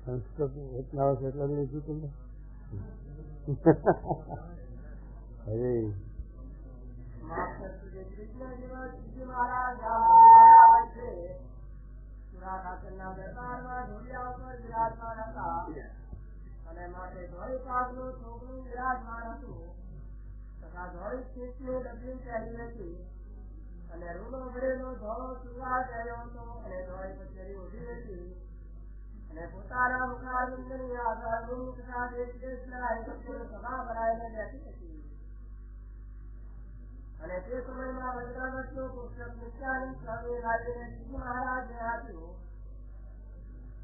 સંસ્કૃત રચનાઓ છે એટલે લીધું તમને હરે અને માટે ધોળી પાકનું છોકરું વિરાજમાન હતું તથા ધોળી ચીટની ડબલી પહેરી હતી અને રૂનો ભરેલો ધોળો સુવા પહેર્યો હતો અને ધોળી કચેરી ઉભી હતી અને પોતાના મુખારવિંદની આગળ મુખ સાથે દેશના સભા ભરાઈને બેઠી હતી અને તે સમયમાં વજ્રાવતનું પુસ્તક નિત્યાનંદ સ્વામી લાવીને શ્રી મહારાજને આપ્યું.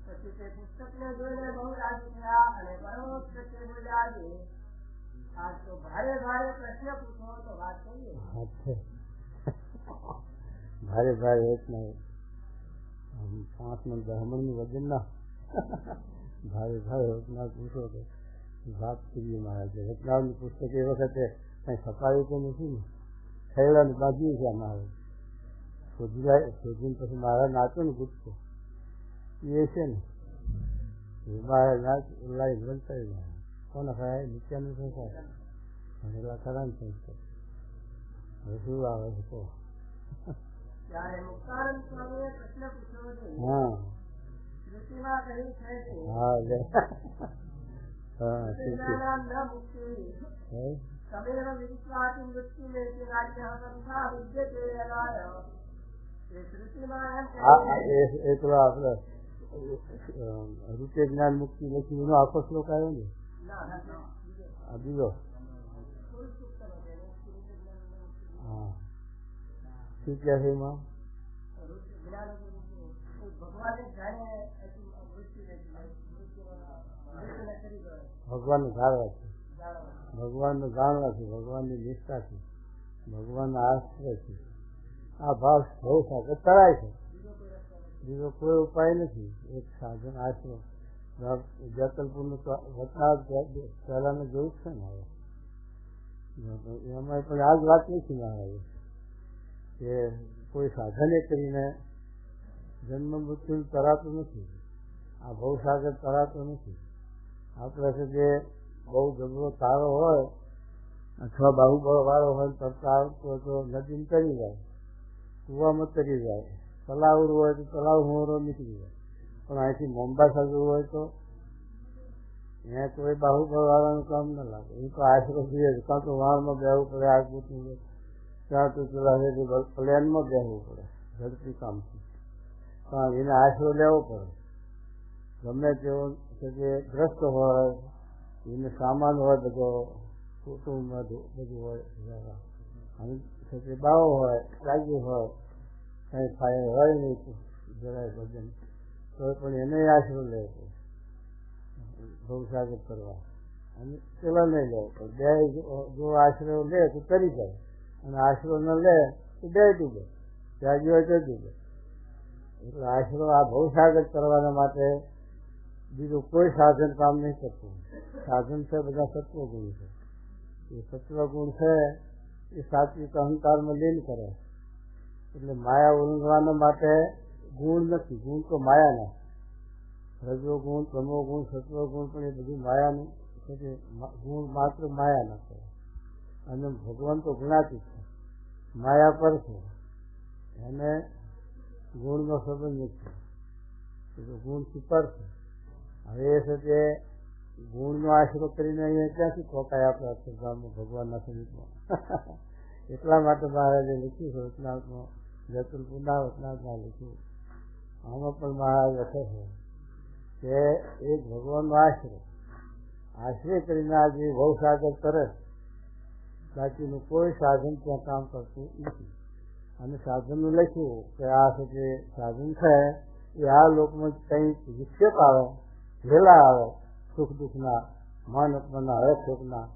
પછી તે પુસ્તકને જોઈને બહુ રાજી થયા અને પરમોક્ષ પ્રત્યે બોલ્યા છે આજ તો ભારે ભારે પ્રશ્ન પૂછો તો વાત કહીએ. ભારે ભારે રચના 5 મણ 10 મણનું વજન ના ભારે ભારે રચના પૂછો તો વાત કરીએ. મહારાજ રચનાઓની પુસ્તક એ વખતે કંઈ છપાયું તો નથી ને, થયેલાની બાજુ છે. મહારાજ શોધીને પછી મહારાજ નાચો ને પૂછતો એ છે ને મહારાજ નાચ લાઈ વંચાઈ કોને ખાય નિત્યાનું સંસાર એટલા ખરા ને સંસ્કાર. હવે શું આવે છે તો પ્રશ્ન પૂછ્યો છે. હા શ્રુતિમાં કહ્યું છે હા એટલો આપડે રૂપે જ્ઞાન મુક્તિ લખી એનો આખો શ્લોક આવ્યો ને આ બીજો. હા શું કહે છે એમાં? ભગવાનને જાણવા છે, ભગવાનને જાણવા છે, ભગવાનની નિષ્ઠા છે, ભગવાનનો આશ્રય છે. આ ભાવ બહુ સાગર તરાય છે. બીજો કોઈ ઉપાય નથી. એક સાધન આશ્રય જતલપુરનું વચનાદ પહેલાને જોયું છે ને. હવે એમાં પણ આ જ વાત નથી મહારાજ કે કોઈ સાધને કરીને જન્મ મૃત્યુ તરાતું નથી. આ ભવસાગર તરાતો નથી. આપણે છે જે બહુ જબરો તારો હોય અથવા બાહુબળ વાળો હોય તરતા આવતો હોય તો નદીમાં તરી જાય, કૂવામાં તરી જાય, તલાવડું હોય તો તલાવ મોરો નીકળી જાય. પણ અહીંથી મોંબા સાજવું હોય તો ત્યાં કોઈ બાહુબળ વાળાનું કામ ન લાગે. એ તો આશરો જોઈએ કાં તો વાળમાં બેહવું પડે, આગ મૂકવું પડે, ત્યાં તો પેલા પ્લેનમાં બેહવું પડે ઝડપી કામથી. પણ એને આશરો લેવો પડે. ગમે તેવો કે ગ્રસ્ત હોય, એને સામાન હોય બધો, કુટુંબ બધું હોય, અને બાવો હોય, લાગ્યું હોય, કંઈ ફાયર હોય નહીં જરાય ભજન તો પણ એને આશરો લેવો પડે ભવસાગર કરવા. અને પેલા નહીં લેવો પડે. બે જો આશરો લે તો કરી જાય, અને આશરો ન લે તો બે ડૂબે, ત્યાગી હોય તો ડૂબે. એટલે આશરો આ ભવસાગર કરવાના માટે બીજું કોઈ સાધન કામ નહીં કરતું. સાધન છે બધા સત્વગુણ છે. એ સત્વગુણ છે એ સાત્વિક અહંકારમાં લીન કરે. એટલે માયા ઉલ્લંઘવાના માટે ગુણ નથી. ગુણ તો માયાના, રજો ગુણ, તમો ગુણ, સત્વગુણ પણ એ બધું માયાનું છે. ગુણ માત્ર માયાના છે. અને ભગવાન તો ગુણાતીત છે, માયા પર છે. એને ગુણનો સંબંધ નથી, ગુણથી પર છે. હવે એ છે તે ગુણનો આશરો કરીને અહીંયા ક્યાંથી ખોકાય આપણે અક્ષરધામમાં ભગવાનના સમીપમાં. એટલા માટે મહારાજે લખ્યું છે વચનાથમાં, જતુલપુરના વચનાથમાં લખ્યું. આમાં પણ મહારાજ લખે છે કે એક ભગવાનનો આશ્રય કરીને આ જે ભવસાગર કરે, બાકીનું કોઈ સાધન ત્યાં કામ કરતું નથી. અને સાધનનું લખ્યું કે આ છે જે સાધન છે એ આ લોકમાં કંઈક વિક્ષેપ આવે, ઝેલા આવે સુખ દુઃખના, માન અપમાનના, હરક્ષોભના,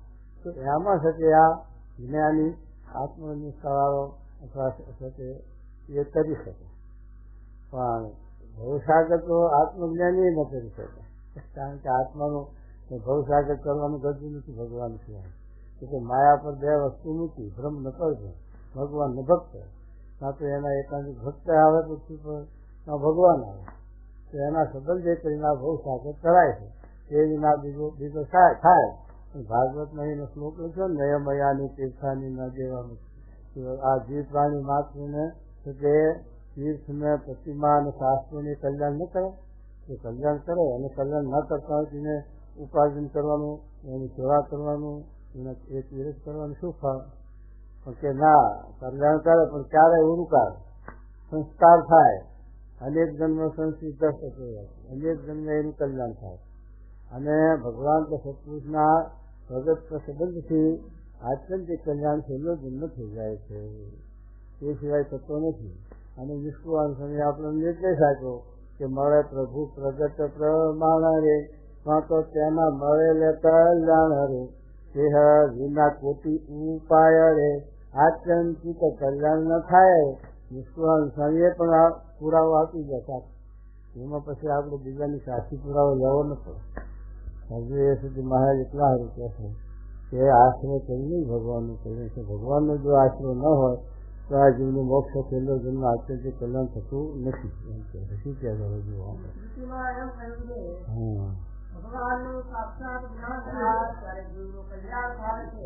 તો એમાં છે કે આ જ્ઞાની આત્મનિષ્ઠાવાળો અથવા છે એ કરી શકે. પણ ભવસાગર તો આત્મજ્ઞાની ન કરી શકે. કારણ કે આત્માનું ભવસાગર કરવાનું ગતું નથી ભગવાન સિવાય. કે માયા પર બે વસ્તુ મૂકી, ભ્રમ ન કરજો, ભગવાન ને ભક્ત. ના તો એના એકાંતિક ભક્ત આવે પછી પણ ભગવાન આવે તો એના સંબંધે કરીને આ ભવસાગર કરાય છે. એ વિના બીજો થાય. ભાગવતમાં એનો શ્લોક લખ્યો ને, નયમયાની તીર્થાની ન દેવાનું. આ જીવ પ્રાણી માત્રને કે તીર્થને પ્રતિમા અને શાસ્ત્રોની કલ્યાણ ન કરે, એ કલ્યાણ કરે અને કલ્યાણ ન કરતા હોય તેને ઉપાર્જન કરવાનું, એની સેવા કરવાનું, એને એ તીર્થ કરવાનું શું ફળ? પણ કે ના, કલ્યાણ કરે પણ ક્યારે ઉરુકાર સંસ્કાર થાય, અનેક જન્મ સંસ્કૃત અનેક જન્મ એનું કલ્યાણ થાય. અને ભગવાન તો સત્પુરુષના ભગત સંબંધથી આત્યંતિક કલ્યાણ છેલ્લો જન્મ થઈ જાય છે, એ સિવાય થતો નથી. અને નિષ્કુવાન સમય આપણો નિર્દેશ આપ્યો કે મળે પ્રભુ પ્રગટ પ્રમાણ રે, તો તેના મળેલે કલ્યાણ રે, દેહ વિના કોટી ઉપાય રે, આત્યંતિક કલ્યાણ ન થાય. નિષ્કુવાન સ્વામીએ પણ આ પુરાવો આપી ગયા. એમાં પછી આપણે બીજાની સાચી પુરાવો લેવો ન પડે. હજુ એ સુધી મહારાજ એટલા સારું કહે છે કે આશ્રય કરીને ભગવાનનું કલ્યાણ છે. ભગવાનનો જો આશ્રય ન હોય તો આ જીવનું મોક્ષ છેલ્લો જન્મ આત્યંતિક કલ્યાણ થતું નથી. એમ કે શું કહેવાય ભગવાનનું સાક્ષાત જ્ઞાન થાય ત્યારે જીવનું કલ્યાણ થાય છે.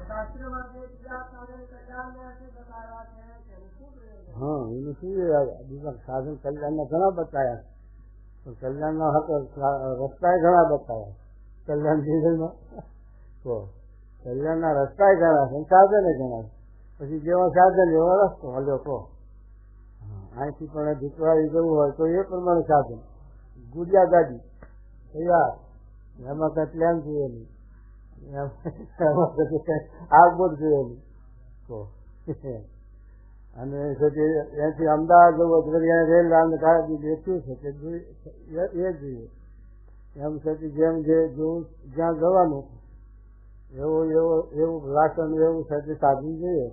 શાસ્ત્રમાં જે બીજા સાધન કલ્યાણને અર્થે બતાવ્યા છે તેનું શું પ્રયોજન? હા, એનું શું બીજા સાધન કલ્યાણના ઘણા બતાવ્યા, પણ કલ્યાણનો રસ્તા ઘણા બતાવ્યા. કલ્યાણ જીવનમાં તો કલ્યાણના રસ્તા ઘણા છે, સાધન ઘણા. પછી જેવો સાધન એવો રસ્તો હલ્યો કહો. અહીંથી પણ ભીતવાડી જવું હોય તો એ પ્રમાણે સાધન, ગુડિયા ગાડી તૈયાર, એમાં કઈ પ્લેન જોઈએ નહીં, આગબોટ જોઈએ નહીં તો. અને એથી અમદાવાદ જવું હોય રેલ ગાડી બેઠ્યું છે તે એ જોઈએ. એમ છતાં જેમ જે જેવું જ્યાં જવાનું એવું રાશન એવું સાથે સાધન જોઈએ.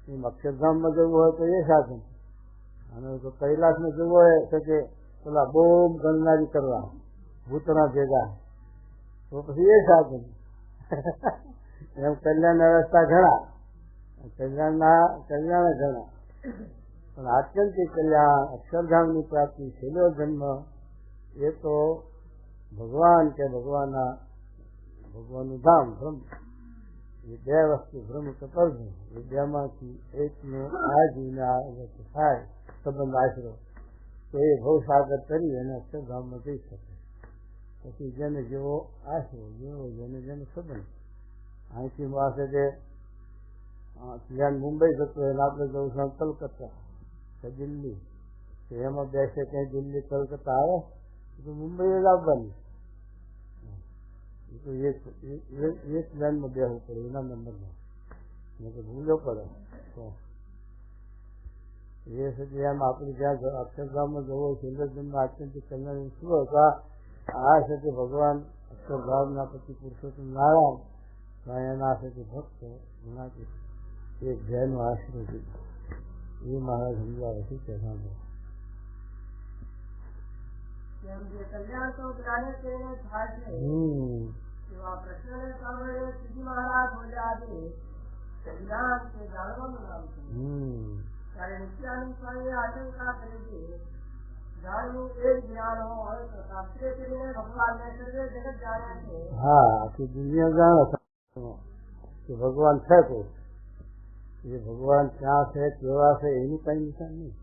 એમ અક્ષરધામમાં જવું હોય તો એ સાધન, અને જો કૈલાસમાં જવું હોય તો કે પેલા બોમ ગણનારી કરવા ભૂતના ભેગા તો પછી એ સાધન. એમ કલ્યાણના રસ્તા ઘણા, કલ્યાણ ઘણા, પણ આત્યંતિક કલ્યાણ અક્ષરધામની પ્રાપ્તિ છેલ્લો જન્મ એ તો ભગવાન કે ભગવાનનું ધામ બ્રહ્મ, એ બે વસ્તુ ભ્રમ કે પરભ્રમ, એ બેમાંથી એકનો આ જીવને થાય સંબંધ આશરો તો એ ભવસાગર કરી અને અક્ષરધામમાં જઈ શકે. પછી જેને જેવો આશરો જેવો જેને સંબંધ. અહીંથી પાસે જે જ્યાં મુંબઈ જતું હોય આપણે જવું છે કલકત્તા કે દિલ્હી, તો એમાં બેસે ક્યાંય દિલ્હી કલકત્તા આવે તો મુંબઈ જ આવવાની. તો એક લાઈનમાં બેસવું પડે એના નંબરમાં, તો ભૂલો પડે. તો એ સુધી એમ આપણે જ્યાં અક્ષરધામમાં જવો છેલ્લે જન્મ આત્યંતિક કલ્યાણ શું હતા, આ સાથે ભગવાન અક્ષરધામના પછી પુરુષોત્તમ નારાયણ એના સાથે ભક્ત ગુણાતી એ ધ્યાનનો આશ્રય દીધો. એ મહારાજ સમજાવે શું કે સાંભળો. કલ્યાણ તો જ્ઞાને તેને થાય છે એવા પ્રશ્નને સાંભળીને શ્રીજી મહારાજ બોલ્યા છે જ્ઞાન તે જાણવાનું નામ છે. ત્યારે નિત્યાનંદ સ્વામીએ આશંકા કરી છે જાણવું એ જ્ઞાન હોય તો શાસ્ત્રીય કરીને ભગવાનને સર્વે જગત જાણે છે. હા, આખી દુનિયા જાણે કે ભગવાન છે. તો એ ભગવાન ક્યાં છે કેવા છે એની કઈ નિશાન નહીં,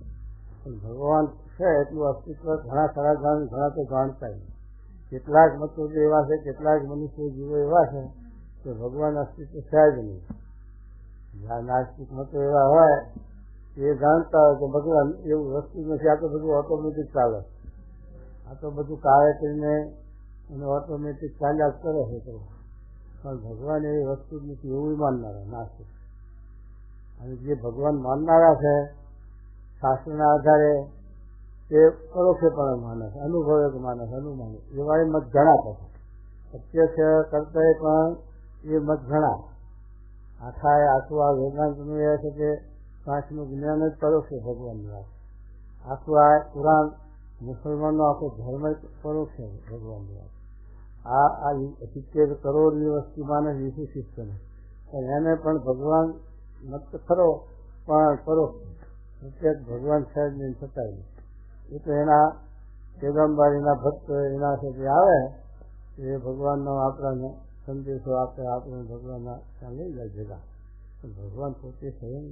પણ ભગવાન છે એટલું અસ્તિત્વ ઘણા ખરા ઘણા તો જાણતા નહીં. કેટલાક મતો એવા છે, કેટલાક મનુષ્ય જીવો એવા છે કે ભગવાન અસ્તિત્વ છે જ નહીં. જ્યાં નાસ્તિક મતો એવા હોય એ જાણતા હોય કે ભગવાન એવું વસ્તુ નથી, આ તો બધું ઓટોમેટિક ચાલે, આ તો બધું કાર્ય કરીને અને ઓટોમેટિક ચાલ્યા જ કરે છે. પણ ભગવાન એવી વસ્તુ જ નથી એવું માનનારા નાસ્તિક. અને જે ભગવાન માનનારા છે શાસ્ત્રના આધારે તે પરોક્ષપણે માને છે, અનુભવે માને છે, અનુમાને એવા એ મત ઘણા થશે. પ્રત્યક્ષ કરતા પણ એ મત ઘણા. આખું આ વેદાંતનું એ છે કે પાંચનું જ્ઞાન જ પરોક્ષ ભગવાનની વાત. આખું આ પુરાણ મુસલમાનનો આખો ધર્મ પરોક્ષ છે ભગવાનની વાત. આ 70 કરોડની વસ્તી માને વિશિષ્ટને પણ એને પણ ભગવાન મત ખરો પણ પરોક્ષ પ્રત્યેક ભગવાન સાહેબને થતા એ તો એના પેગમ્બરીના ભક્ત એના સાથે આવે એ ભગવાનનો આપણાને સંદેશો આપે, આપણે ભગવાનના ત્યાં લઈ જાય જગા. ભગવાન પોતે સ્વયં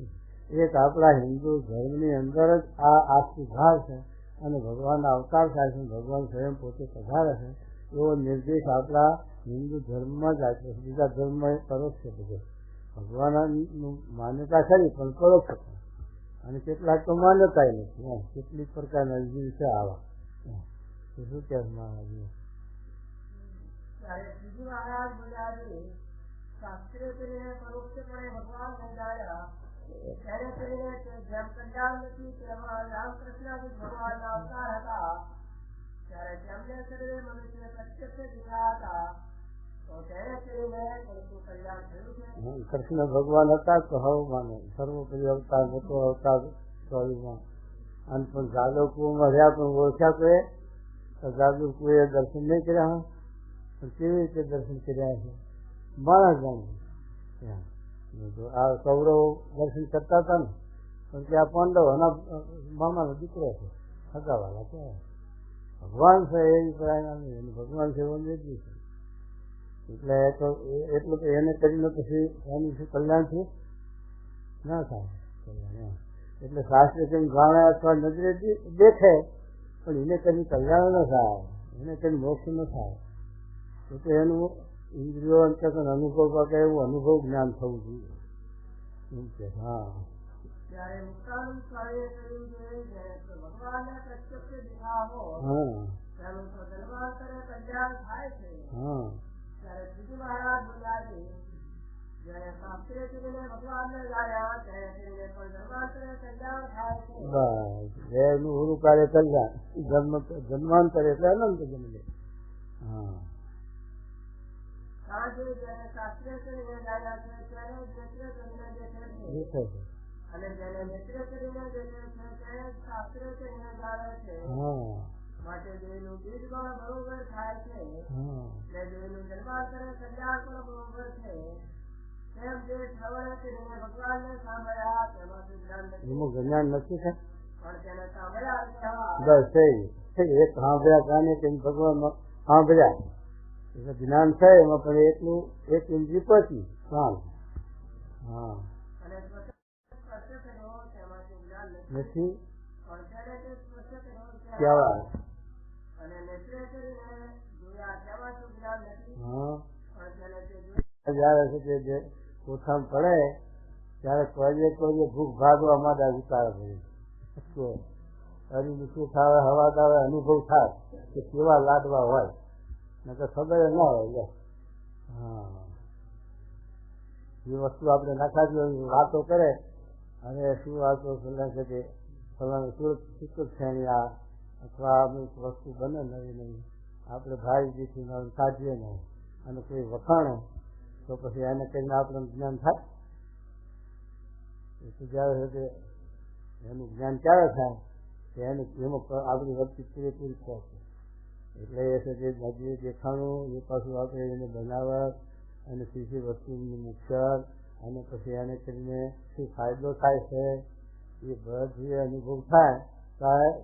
એક આપણા હિન્દુ ધર્મની અંદર જ આ આખી ભાર છે અને ભગવાનના અવતાર થાય છે, ભગવાન સ્વયં પોતે પધારે છે એવો નિર્દેશ આપણા હિન્દુ ધર્મમાં જ આપ્યો છે. બીજા ધર્મમાં પરોક્ષ છે બધો. ભગવાનનું માન્યતા ખરી પણ પરોક્ષ છે અને કેટલાક તો માન્યતા નથી. કેટલીક પ્રકારના જીવ છે આવા. શું કે મહારાજ ત્યારે શ્રીજી મહારાજ બોલ્યા છે શાસ્ત્રીય કરીને પરોક્ષપણે ભગવાન સમજાયા ત્યારે કરીને જેમ કલ્યાણ નથી તેમાં રામકૃષ્ણ ભગવાનના અવતાર હતા ત્યારે તેમને શરીરે મનુષ્ય પ્રત્યક્ષ દીધા હતા તો તેને કરીને શું કલ્યાણ થયું છે? કૃષ્ણ ભગવાન હતા તો હવ માને સર્વોપરી અવતાર મોટો અવતાર ચોવીમાં અને પણ જાદવ કુવામાં રહ્યા પણ ઓળખ્યા તો જાદવ કુએ દર્શન નહીં કર્યા પણ કેવી રીતે દર્શન કર્યા છે માણસ જાણે. આ કૌરવ દર્શન કરતા હતા ને પણ કે આ પાંડવ એના મામાનો દીકરો છે, સગાવાલા કહેવાય. ભગવાન છે એ કરાય નહીં, ભગવાન છે એવું નથી છે. એટલે તો એટલું તો એને કરીને પછી એનું શું કલ્યાણ થયું ના થાય કલ્યાણ. એટલે શાસ્ત્ર કઈ જાણે અથવા નજરે દેખે પણ એને કઈ કલ્યાણ ન થાય, એને કઈ મોક્ષ ન થાય. તો એનું ઇન્દ્રિયો અંતર અનુભવ પાકે એવું અનુભવ જ્ઞાન થવું જોઈએ. એમ કે હા ત્યારે મુક્તાનંદ સ્વામીએ કહ્યું છે કે ભગવાનને પ્રત્યક્ષ દીધા હોય તેનું તો જન્માંતરે કલ્યાણ થાય છે. ત્યારે શ્રીજી મહારાજ બોલ્યા છે જયારે શાસ્ત્રીય કરીને ભગવાનને જાણ્યા ત્યારે કરીને પણ જન્માંતરે કલ્યાણ થાય છે. બસ એનું ગુરુ કાર્ય કલ્યાણ જન્માંતરે એટલે અનંત જન્મે. આજે જયારે શાસ્ત્રીય કરીને જાણ્યા છે ત્યારે નેત્ર કરીને દેખે છે અને જેને નેત્ર કરીને દેખે છે તે શાસ્ત્રીય કરીને જાણે છે. માટે દેહનું બીજ પણ બરોબર થાય છે ને દેહનું જન્માંતરે કલ્યાણ પણ બરોબર છે. તેમ જે શ્રવણ કરીને ભગવાનને સાંભળ્યા તેમાંથી જ્ઞાન નથી પણ તેને સાંભળ્યા બસ એક સાંભળ્યા કાને તેમ ભગવાન સાંભળ્યા એટલે જ્ઞાન થાય એમાં પણ એટલું એક ઇન્દ્રિય પહોંચી કામ. અને સ્પર્શ કર્યો તેમાંથી જ્ઞાન નથી પણ તેને તે સ્પર્શ કર્યો કહેવાય. અને નેત્રે કરીને જોયા તેમાંથી જ્ઞાન નથી પણ તેને તે જયારે છે જે કોઠામાં પડે ત્યારે કોઈ ભૂખ ભાગવા માટે ઉતારે પડે હરી શું થાય હવા આવે અનુભવ થાય કે કેવા લાડવા હોય ને તો ખબર ના હોય. એ વસ્તુ આપણે નાખાતી વાતો કરે અને શું વાતો છે કે ફલાણું સુરત શ્રેણી આ અથવા અમુક વસ્તુ બને નવી નવી આપણે ભાઈ દીથી કાઢીએ ને અને કોઈ વખાણે તો પછી એને કહીને આપણને જ્ઞાન થાય. એ જયારે છે એનું જ્ઞાન ક્યારે થાય કે એનું એમાં આપણી વસ્તુ પૂરેપૂરી થશે. એટલે એ છે કે નદી દેખાણું એ પાછું આપણે એને બનાવટ અને સીધી વસ્તુનું મિક્સર અને પછી એને કરીને શું ફાયદો થાય છે એ બધી અનુભવ થાય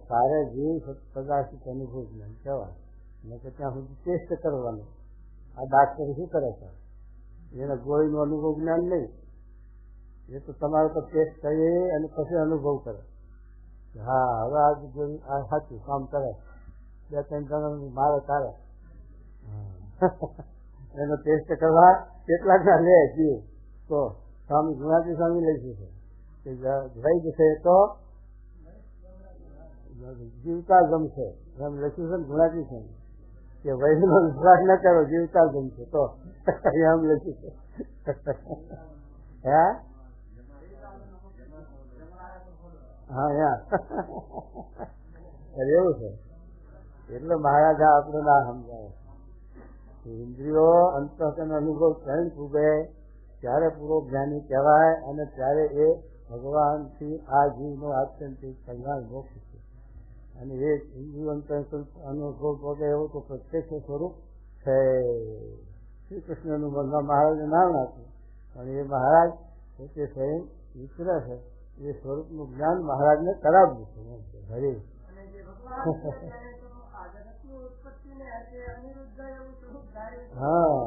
તારે જીવ પ્રકાશિત અનુભવ જ્ઞાન કહેવાય. એટલે કે ત્યાં સુધી ટેસ્ટ કરવાનું. આ ડાક્ટર શું કરે છે એને ગોળીનું અનુભવ જ્ઞાન નહીં, એ તો તમારે તો ટેસ્ટ કરીએ અને પછી અનુભવ કરે હા હવે આ સાચું કામ કરે 2-3 જણા મારે તારે એનો ટેસ્ટ કરવા કેટલાક ના લે જીવ તો સ્વામી ગુણાજી સ્વામી લઈ છે કે વૈદ છે તો જીવતા ગમશે એમ લખ્યું છે ને ગુણાજી સ્વામી કે વૈદ નો વિશ્વાસ ન કરો જીવતા ગમશે તો એમ લખ્યું છે. હે હા એવું છે. એટલે મહારાજા આપણે ના સમજાવે ઇન્દ્રિયો અંતઃકરણ અનુભવ થઈને પૂગે ત્યારે પૂરો જ્ઞાની કહેવાય અને ત્યારે એ ભગવાનથી આ જીવનો આત્યંતિક કલ્યાણ મોક્ષ છે. અને એ ઇન્દ્રિયો અનુભવ પોતે એવું તો પ્રત્યક્ષ સ્વરૂપ છે. શ્રી કૃષ્ણનું મહારાજે નામ આપ્યું, પણ એ મહારાજ પોતે સ્વયં વિચરે છે. એ સ્વરૂપનું જ્ઞાન મહારાજને કરાવ્યું છે. હરે હા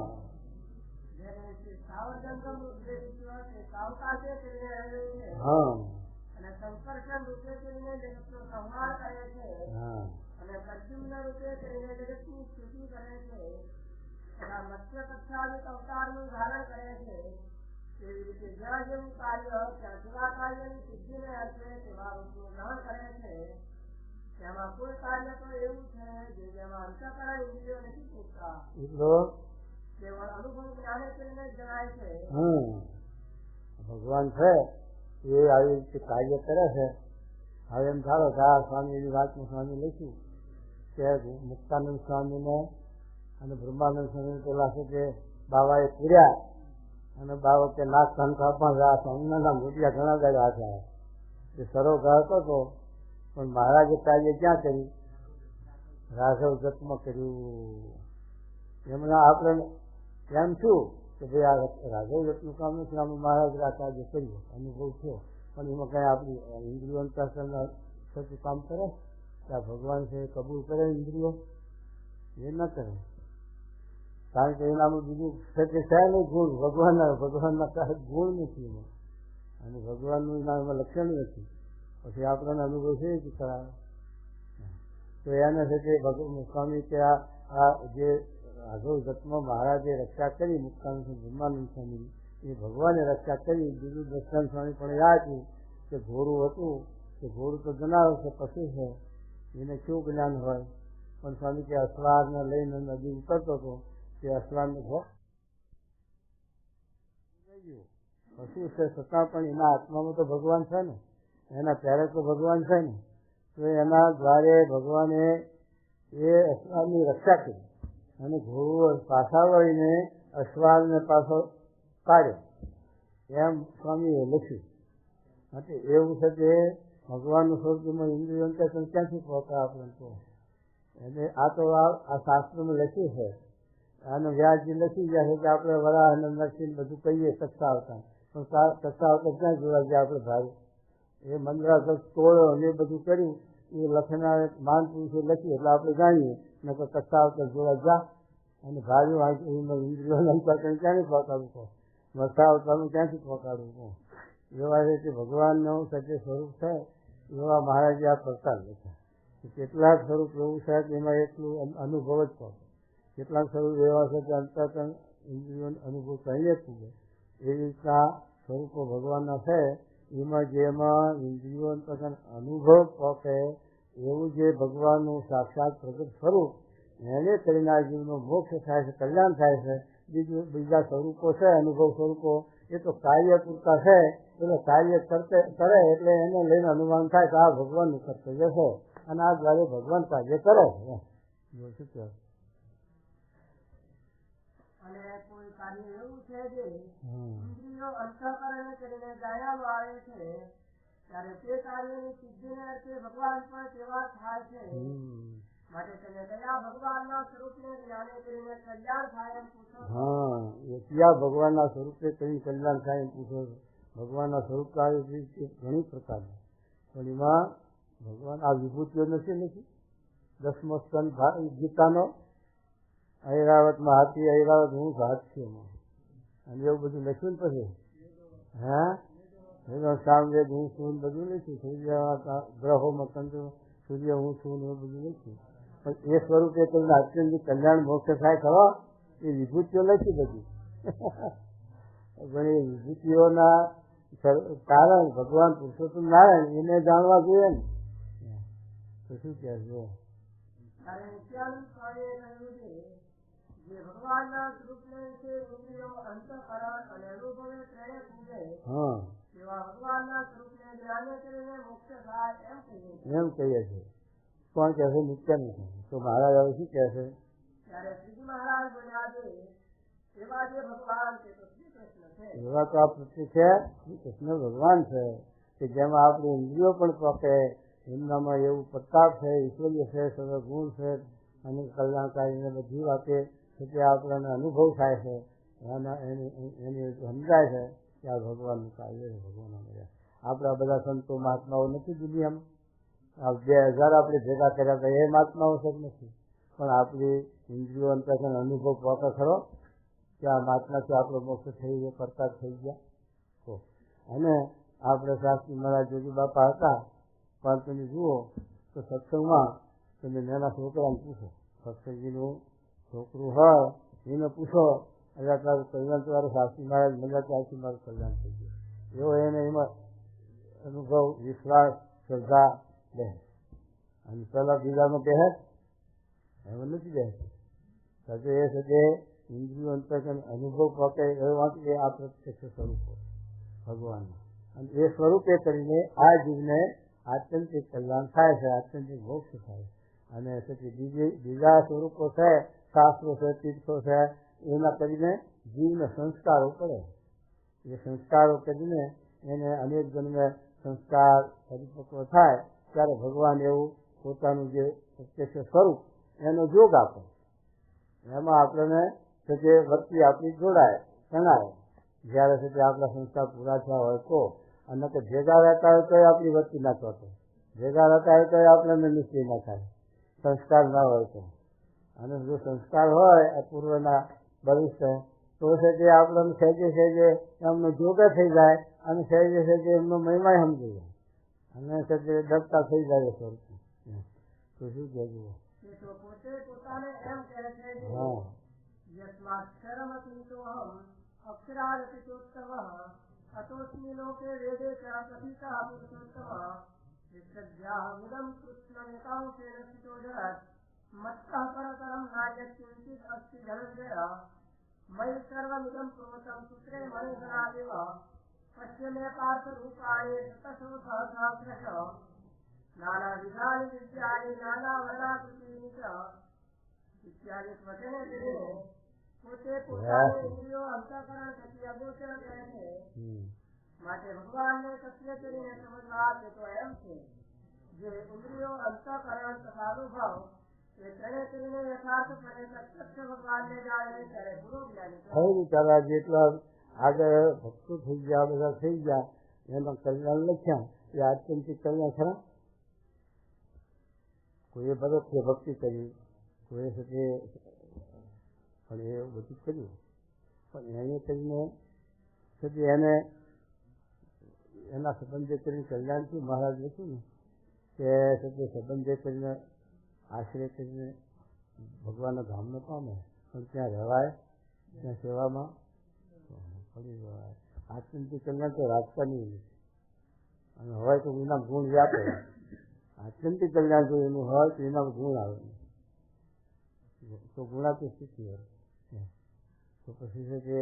હા અને સંકર્ષણ રૂપે કરીને જગતનો સંહાર કરે છે, અને પ્રદ્યુમ્ન રૂપે કરીને જગતની સ્થિતિ કરે છે, તથા મત્સ્ય કક્ષાદિક અવતારનું ધારણ કરે છે. એવી રીતે જ્યાં જેવું કાર્ય ત્યાં જેવા કાર્યની સિદ્ધિને અર્થે તેવા રૂપનું ગ્રહણ કરે છે. તેમાં કોઈ કાર્ય તો એવું છે જે જેમાં અંતઃકરણ ઇન્દ્રિયો નથી પૂછતા, કેવળ અનુભવ જ્ઞાને કરીને જણાય છે. ભગવાન છે એ આવી રીતે કાર્ય કરે છે. હવે એમ ધારો કે આ સ્વામીની વાતમાં સ્વામી લખ્યું કે મુક્તાનંદ સ્વામીને અને બ્રહ્માનંદ સ્વામી પેલા છે કે બાવાએ પૂર્યા અને બાવા કે નાક સંખા પણ આ સ્વામીના મોટિયા ઘણા ગયા છે. એ સરો ગાતો હતો, પણ મહારાજે કાર્ય ક્યાં કર્યું? રાઘવ જતમાં કર્યું. એમને આપણે એમ શું કે ભાઈ આ રાઘવ જતનું કામ નથી, આમાં મહારાજ આ કાર્ય કર્યું, અનુભવ થયો, પણ એમાં કઈ આપણી ઇન્દ્રિયો થતું કામ કરે? ત્યાં ભગવાન છે એ કબૂલ કરે ઇન્દ્રિયો? એ ન કરે, કારણ કે એનામાં બીજું છે કે છે નહીં ગુણ. ભગવાનના કાંઈ ગુણ નથી એમાં, અને ભગવાનનું એનામાં લક્ષણ નથી. પછી આપણને અનુભવ છે કે કરાવે તો એને છે કે ભગવાન સ્વામી કે આ જે રાઘવ જતમાં મહારાજે રક્ષા કરી મુક્તાનંદ બ્રહ્માનંદ સ્વામી, એ ભગવાને રક્ષા કરી. બીજું દર્શન સ્વામી પણ યાદ હતું કે ઘોડું હતું, કે ઘોડું તો જનાવર છે, પશુ છે, એને કેવું જ્ઞાન હોય. પણ સ્વામી કે અસવારને લઈને નદી ઉતરતો હતો, તે અસવારને પશુ છે છતાં પણ એના આત્મામાં તો ભગવાન છે ને, એના ત્યારે તો ભગવાન છે ને, તો એના દ્વારે ભગવાને એ અસવારની રક્ષા કરી અને ઘોડું પાછા વળીને અસવારને પાછો કાઢ્યો, એમ સ્વામીએ લખ્યું. માટે એવું છે કે ભગવાનનું સ્વરૂપમાં ઇન્દ્રિયો ક્યાંથી પહોંચે આપણે તો? એટલે આ તો આ શાસ્ત્રમાં લખ્યું છે. અને વ્યાસજી લખી ગયા છે કે આપણે વરાહ અને નરસિંહ બધું કહીએ કચ્છા આવતા, પણ કચ્છા આવતા ક્યાં જોવા ગયા આપણે ભાઈ? એ મંદરાસર તોડ્યો અને એ બધું કર્યું, એ લખનાર માન પુરુષે લખ્યું એટલે આપણે જાણીએ. ને તો કચ્છા આવતા જોવા જા અને ભાર્યું ઇન્દ્રિયો ક્યાંથી પહોંચાડવું કહો? વરસા આવતાનું ક્યાંથી પહોંચાડવું કહો? એવા રીતે ભગવાનનું સત્ય સ્વરૂપ છે એવા મહારાજે આ પ્રકાર લખ્યા. કેટલાક સ્વરૂપ એવું છે કે એમાં એટલું અનુભવ જ પહોંચે, કેટલાક સ્વરૂપ એવા છે કે અંતઃકરણ ઇન્દ્રિયોનો અનુભવ કહીએ જ છે. એવી રીતના સ્વરૂપો ભગવાનના છે. એમાં જેમાં ઇન્દ્રિયો અનુભવ પહોંચે એવું જે ભગવાનનું સાક્ષાત પ્રગટ સ્વરૂપ, એને કરીને આ જીવનો મોક્ષ થાય છે, કલ્યાણ થાય છે. બીજા સ્વરૂપો છે અનુભવ સ્વરૂપો, એ તો કાર્ય પૂરતા છે. એટલે કાર્ય કરે એટલે એને લઈને અનુમાન થાય કે આ ભગવાનનું કર્તવ્ય છે અને આ દ્વારે ભગવાન કાર્ય કરે છે. અને કોઈ કાર્ય એવું છે જે ઇન્દ્રિયો અંતઃકરણે કરીને જાણ્યામાં આવે છે, ત્યારે તે કાર્યની સિદ્ધિને અર્થે ભગવાન પણ સેવા થાય છે. માટે તમે કયા ભગવાનના સ્વરૂપને જ્ઞાને કરીને કલ્યાણ થાય એમ પૂછો? હા, એ કયા ભગવાનના સ્વરૂપે કરી કલ્યાણ થાય એમ પૂછો? ભગવાનના સ્વરૂપ ઘણી પ્રકારના, પણ એમાં ભગવાન આ વિભૂતિઓ નથી. 10મો સ્કંદ ગીતાનો ઐરાવતમાં હાથી, ઐરાવત હું હાથ છું એમાં, અને એવું બધું લખ્યું ને પછી સામવેદ હું છું બધું લખ્યું. સૂર્ય ગ્રહોમાં ચંદ્ર સૂર્ય હું છું ને એવું બધું લખ્યું. પણ એ સ્વરૂપે તમને અત્યંત કલ્યાણ મોક્ષ થાય ખરો? એ વિભૂતિઓ લખી બધી. પણ એ વિભૂતિઓના કારણ ભગવાન પુરુષોત્તમ નારાયણ એને જાણવા જોઈએ ને. તો શું કહે છે? જે ભગવાનના સ્વરૂપને છે ઇન્દ્રિયો અંતઃકરણ અને અનુભવે ત્રણે પૂજે, તેવા ભગવાનના સ્વરૂપને જ્ઞાને કરીને મોક્ષ થાય એમ કહીએ છીએ. કોણ કહે છે? નિત્યાનંદ. તો મહારાજ હવે શું કહે છે? ત્યારે શ્રીજી મહારાજ બોલ્યા છે, એવા જે ભગવાન છે તો શ્રી કૃષ્ણ છે. એવા તો આ પ્રત્યે છે શ્રી કૃષ્ણ ભગવાન છે કે જેમાં આપણે ઇન્દ્રિયો પણ પહોંચે, એમનામાં એવું પ્રતાપ છે, ઈશ્વરીય છે, સર્વ ગુણ છે અને કલ્યાણકારીને બધી વાતે કે આપણને અનુભવ થાય છે, એની સમજાય છે કે આ ભગવાનનું કાર્ય છે, ભગવાન મળ્યા. આપણા બધા સંતો મહાત્માઓ નથી દુનિયામાં, આ 2000 આપણે ભેગા કર્યા હતા એ મહાત્માઓ છે નથી, પણ આપણી ઇન્દ્રિયો અંતર્ગત અનુભવ પોતો ખરો કે આ મહાત્માથી આપણો મોક્ષ થઈ ગયો, પ્રતાપ થઈ ગયા. તો અને આપણે શાસ્ત્રી મહારાજ જોગી બાપા હતા, પણ તમે જુઓ તો સત્સંગમાં તમે નાના છોકરાને પૂછો, સત્સંગીનું છોકરું હોય એને પૂછો એટલે તારું કલ્યાણ તમારું શાસ્ત્રી મહારાજ મળ્યા ત્યારથી મારું કલ્યાણ થઈ ગયું, એવો એને એમાં અનુભવ, વિશ્વાસ, શ્રદ્ધા રહે. અને પહેલાં બીજામાં કહે એમાં નથી રહેતું. સજે એ સજે ઇન્દ્રિયો અંતર્ગત અનુભવ પકે એવા એ આ પ્રત્યક્ષ સ્વરૂપો ભગવાનનું, અને એ સ્વરૂપે કરીને આ જીવને આત્યંતિક કલ્યાણ થાય છે, આત્યંતિક મોક્ષ થાય. અને પછી બીજા સ્વરૂપો છે, શાસ્ત્રો છે, તીર્થો છે, એના કરીને જીવને સંસ્કારો પડે. એ સંસ્કારો કરીને એને અનેક જન્મે સંસ્કાર પરિપક્વ થાય ત્યારે ભગવાન એવું પોતાનું જે પ્રત્યક્ષ સ્વરૂપ એનો જોગ આપે. એમાં આપણને જે વૃત્તિ આપણી જોડાય જણાય. જ્યારે સુધી આપણા સંસ્કાર પૂરા થયા હોય તો, અને કે ભેગા રહેતા હોય તો આપણી વૃત્તિ ના ચોટે, ભેગા રહેતા હોય તો આપણને નિશ્ચય ના થાય, સંસ્કાર ના હોય તો. અને જો સંસ્કાર હોય પૂર્વના ભવિષ્ય તો છે તે આપણને સહેજે સહેજે એમનો જોગે થઈ જાય અને સહેજે સહેજે એમનો મહિમા સમજી જાય અને સહેજે ડરતા થઈ જાય સ્વરૂપ. તો શું કહેવું? પોતે પોતાને એમ કહે છે હા યસ્માક્ષરમતિતોહમ અક્ષરાદપિતોત્તમઃ અતોસ્મિ લોકે વેદે ચ કથિતઃ પુરુષોત્તમઃ વિસર્જ્યાહમિદં કૃષ્ણમેકાંશેન સ્થિતો જગત મત્તઃ પરતરં નાયત્કિંચિદ અસ્તિ ધનંજય મયि સર્વમિદં પ્રોતં સૂત્રે મણિગણાદેવ પશ્ય મે પાર્થ રૂપાણિ શતશો સહસ્રાક્ષ નાનાવિધાનિ વિદ્યાનિ નાનાવર્ણાકૃતિનિ ચ ઇત્યાદિ વચને કરીને પોતે પોતાની ઇન્દ્રિયો અંતઃકરણ થકી અગોચર કહે છે. માટે ભગવાનને સત્ય કરીને સમજવા તે તો એમ છે જે ઇન્દ્રિયો અંતઃકરણ તથા અનુભવ એ ત્રણે કરીને યથાર્થપણે પ્રત્યક્ષ ભગવાનને જાણે ત્યારે પૂરો જ્ઞાની થયું. તારા જેટલા આગળ ભક્તો થઈ ગયા, બધા થઈ ગયા, એમાં કલ્યાણ લખ્યા એ આત્યંતિક કલ્યાણ ખરા. કોઈએ પરોક્ષ ભક્તિ કરી, કોઈએ સાથે પણ એ બધું કર્યું, પણ એને કરીને સુધી એને એના સંબંધે કરીને કલ્યાણથી મહારાજ લખ્યું ને કે સાથે સંબંધે કરીને આશ્રય કરીને ભગવાનના ધામને પામે, પણ ત્યાં રહેવાય, ત્યાં સેવામાં પડી જવાય. આત્યંતિક કલ્યાણ તો રાજકારણી નથી, અને હોય તો એના ગુણ વ્યાપે. આત્યંતિક કલ્યાણ જો એનું હોય તો એના ગુણ આવે, તો ગુણાતી સ્થિતિ હોય તો પછી છે કે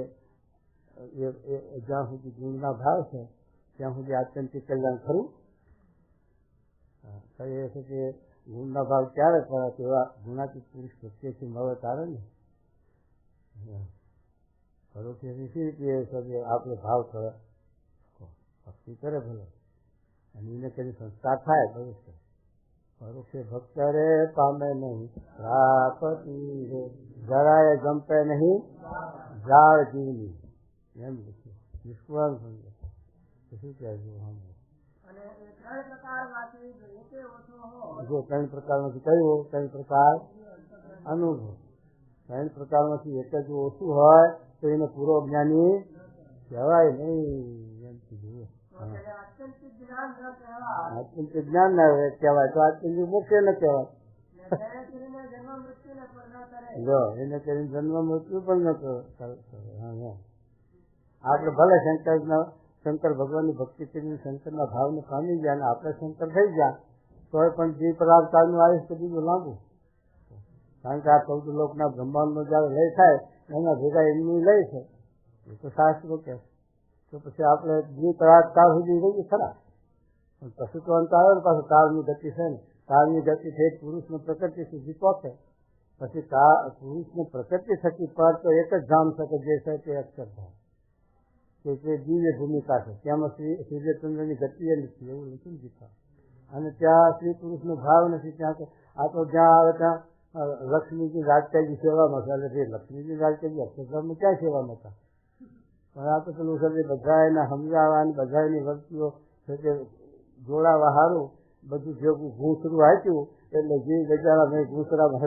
જ્યાં સુધી ગુણના ભાવ છે ત્યાં સુધી આત્યંતિક કલ્યાણ ખરું. એ છે કે ગુણના ભાવ ક્યારે પડે તેવા ગુણાતીત પુરુષ પ્રત્યેથી મળે તારે ને પરોક્ષથી શી રીતે આપણે ભાવ કરે, ભક્તિ કરે ભલે અને એને કરી સંસ્કાર થાય ભવિષ્ય. પરોક્ષે ભક્ત રે પામે નહીં પ્રાપતિ રે, જરાય ગમતે નહીં જાળ જીવની, એમ લખ્યું. નિષ્કુળ સમજે શું કહેવું? જો 3 પ્રકારમાંથી કયું? 3 પ્રકાર અનુભવ. 3 પ્રકારમાંથી એક જ ઓછું હોય તો એને પૂરો જ્ઞાની કહેવાય નહીં. એમ કીધું. આત્યંતિક જ્ઞાન ના કહેવાય તો આત્યંતિક મોક્ષ ન કહેવાય. જો એને કરીને જન્મ મૃત્યુ પણ ન કરો. આપણે ભલે શંકર ભગવાનની ભક્તિ કરીને શંકરના ભાવને પામી ગયા અને આપણે શંકર થઈ ગયા તો પણ જે પદાર્થનું આયુષ્ય કદી લાંબુ, કારણ કે આ 14 લોકના બ્રહ્માંડનો જયારે લય થાય એના ભેગા એમની લય છે એ તો શાસ્ત્રો કહે. તો પછી આપણે જે કાળ સુધી રહીએ ખરા, પણ પછી તો અંત આવે ને પાછું કાળની ગતિ છે ને, કાળની ગતિ છે પુરુષને પ્રકૃતિ સુધી પહોંચે, પછી પુરુષને પ્રકૃતિ થકી પર તો એક જ ધામ છે કે જે છે તે અક્ષરધામ, કે તે દિવ્ય ભૂમિકા છે, તેમાં સૂર્યચંદ્રની ગતિ એ નથી એવું નથી જીતા. અને ત્યાં સ્ત્રી પુરુષનો ભાવ નથી. ત્યાં તો આ તો જ્યાં આવે ત્યાં લક્ષ્મીજી રાજકાજી સેવામાં છે. એટલે લક્ષ્મીજી રાજકાજી અક્ષરધામમાં ક્યાં સેવામાં હતા? પણ આ તો પેલું છે બધા એના સમજાવવાની બધા એની વસ્તુઓ છે તે જોડાવા સારું બધું ભેગું ઘૂંસરું આપ્યું એટલે જે ગજારા મેં ઘૂંસરામાં